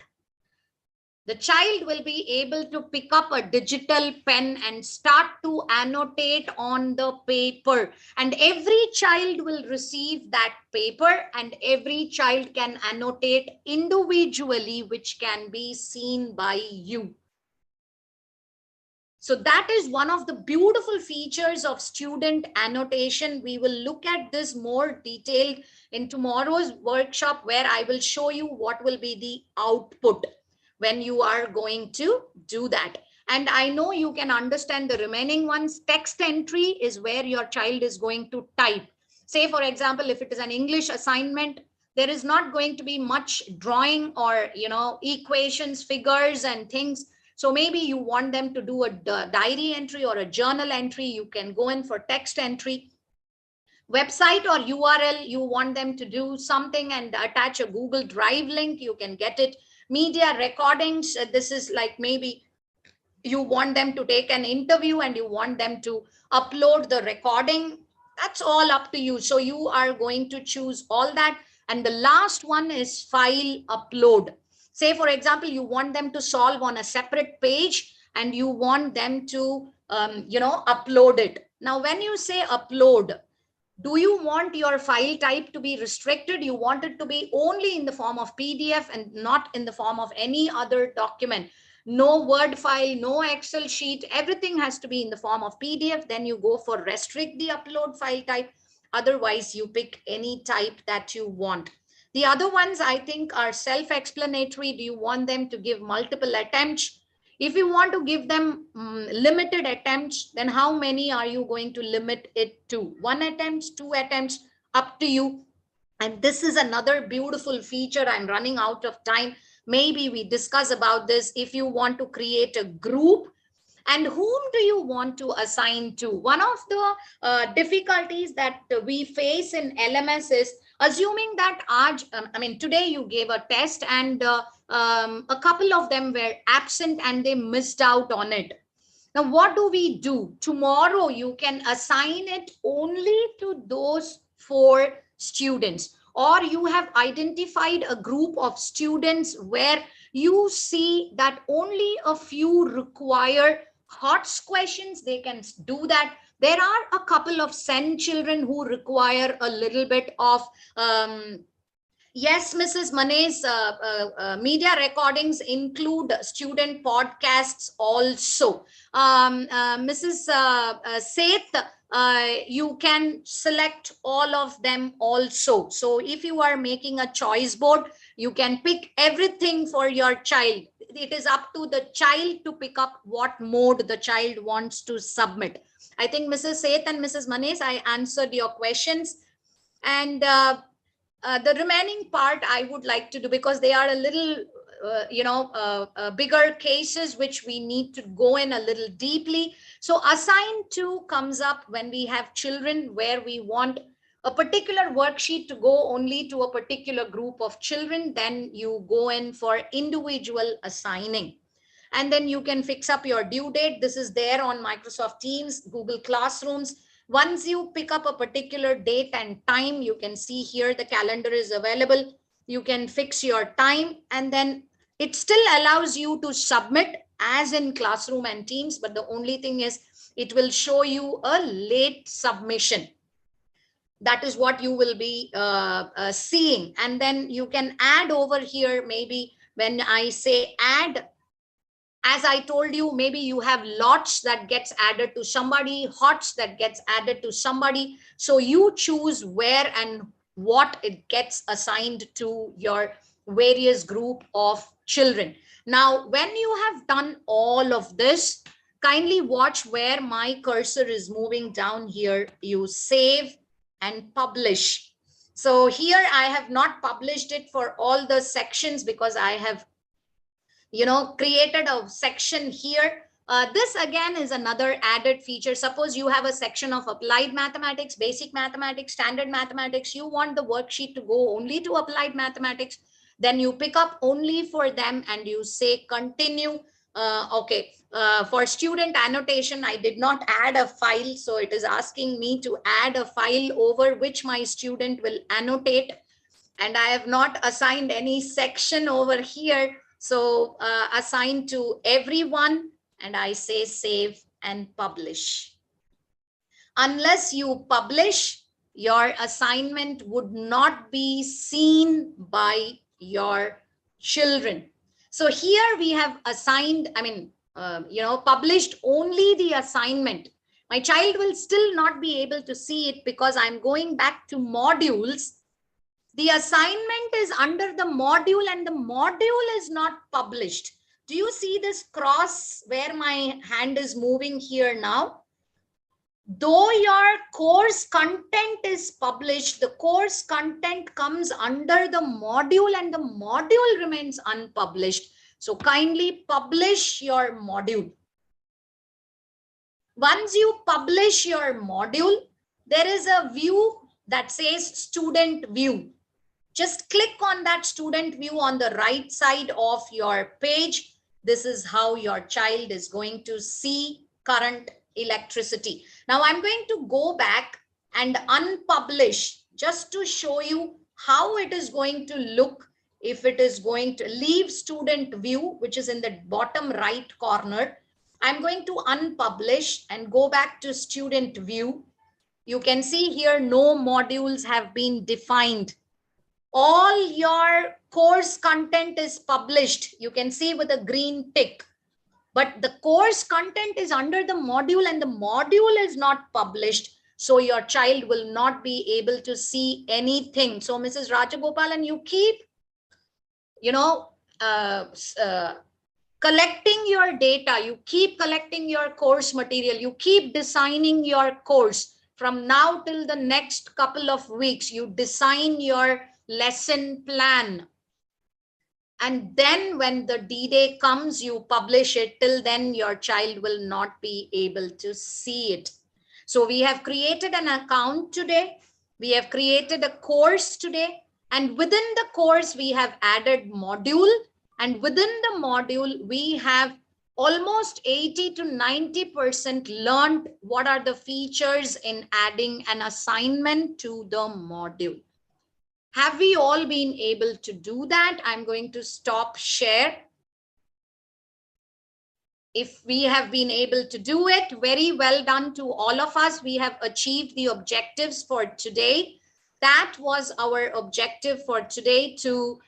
The child will be able to pick up a digital pen and start to annotate on the paper. And every child will receive that paper and every child can annotate individually, which can be seen by you. So that is one of the beautiful features of student annotation. We will look at this more detailed in tomorrow's workshop, where I will show you what will be the output when you are going to do that. And I know you can understand the remaining ones. Text entry is where your child is going to type. Say, for example, if it is an English assignment, there is not going to be much drawing or, equations, figures and things. So maybe you want them to do a diary entry or a journal entry. You can go in for text entry. Website or URL, you want them to do something and attach a Google Drive link, you can get it. Media recordings, this is like maybe you want them to take an interview and you want them to upload the recording. That's all up to you. So you are going to choose all that. And the last one is file upload. Say, for example, you want them to solve on a separate page and you want them to, upload it. Now, when you say upload, do you want your file type to be restricted? You want it to be only in the form of PDF and not in the form of any other document. No Word file, no Excel sheet, everything has to be in the form of PDF. Then you go for restrict the upload file type. Otherwise, you pick any type that you want. The other ones I think are self-explanatory. Do you want them to give multiple attempts? If you want to give them limited attempts, then how many are you going to limit it to? 1 attempt, 2 attempts, up to you. And this is another beautiful feature. I'm running out of time. Maybe we discuss about this. If you want to create a group, and whom do you want to assign to? One of the difficulties that we face in LMS is assuming that today you gave a test and a couple of them were absent and they missed out on it. Now, what do we do? Tomorrow, you can assign it only to those 4 students, or you have identified a group of students where you see that only a few require HOTS questions. They can do that. There are a couple of SEND children who require a little bit of yes, Mrs. Mane's media recordings include student podcasts also. Mrs. Seth, you can select all of them also. So if you are making a choice board, you can pick everything for your child. It is up to the child to pick up what mode the child wants to submit. I think Mrs. Seth and Mrs. Manes, I answered your questions. And the remaining part I would like to do, because they are a little, bigger cases, which we need to go in a little deeply. So assign to comes up when we have children where we want a particular worksheet to go only to a particular group of children. Then you go in for individual assigning. And then you can fix up your due date. This is there on Microsoft Teams, Google Classrooms. Once you pick up a particular date and time, you can see here the calendar is available. You can fix your time, and then it still allows you to submit as in Classroom and Teams, but the only thing is it will show you a late submission. That is what you will be seeing. And then you can add over here, maybe when I say add, as I told you, maybe you have lots that gets added to somebody, hots that gets added to somebody. So you choose where and what it gets assigned to your various group of children. Now, when you have done all of this, kindly watch where my cursor is moving down here. You save and publish. So here I have not published it for all the sections because I have created a section here. This again is another added feature. Suppose you have a section of applied mathematics, basic mathematics, standard mathematics. You want the worksheet to go only to applied mathematics. Then you pick up only for them and you say continue. Okay. For student annotation, I did not add a file. So it is asking me to add a file over which my student will annotate. And I have not assigned any section over here. So assign to everyone, and I say save and publish. Unless you publish, your assignment would not be seen by your children. So here we have assigned, published only the assignment. My child will still not be able to see it because I'm going back to modules. The assignment is under the module and the module is not published. Do you see this cross where my hand is moving here now? Though your course content is published, the course content comes under the module and the module remains unpublished. So kindly publish your module. Once you publish your module, there is a view that says student view. Just click on that student view on the right side of your page. This is how your child is going to see current electricity. Now I'm going to go back and unpublish just to show you how it is going to look if it is going to leave student view, which is in the bottom right corner. I'm going to unpublish and go back to student view. You can see here no modules have been defined. All your course content is published. You can see with a green tick, but the course content is under the module and the module is not published. So your child will not be able to see anything. So Mrs. Rajagopalan, you keep, collecting your data. You keep collecting your course material. You keep designing your course. From now till the next couple of weeks, you design your lesson plan, and then when the D-Day comes, you publish it. Till then your child will not be able to see it. So we have created an account today, we have created a course today, and within the course we have added module, and within the module we have almost 80 to 90% learned what are the features in adding an assignment to the module. Have we all been able to do that? I'm going to stop share. If we have been able to do it, very well done to all of us. We have achieved the objectives for today. That was our objective for today, to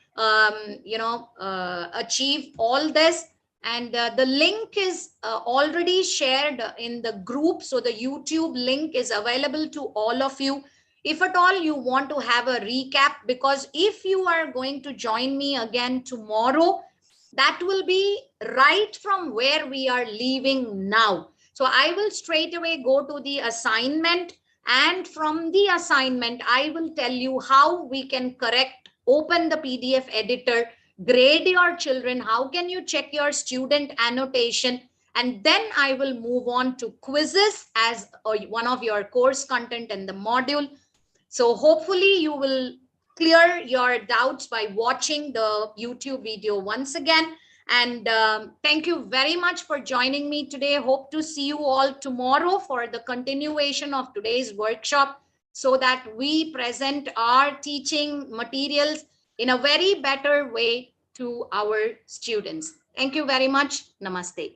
achieve all this. And the link is already shared in the group. So the YouTube link is available to all of you. If at all you want to have a recap, because if you are going to join me again tomorrow, that will be right from where we are leaving now. So I will straight away go to the assignment, and from the assignment, I will tell you how we can correct, open the PDF editor, grade your children, how can you check your student annotation, and then I will move on to quizzes as one of your course content in the module. So hopefully you will clear your doubts by watching the YouTube video once again. And thank you very much for joining me today. Hope to see you all tomorrow for the continuation of today's workshop, so that we present our teaching materials in a very better way to our students. Thank you very much. Namaste.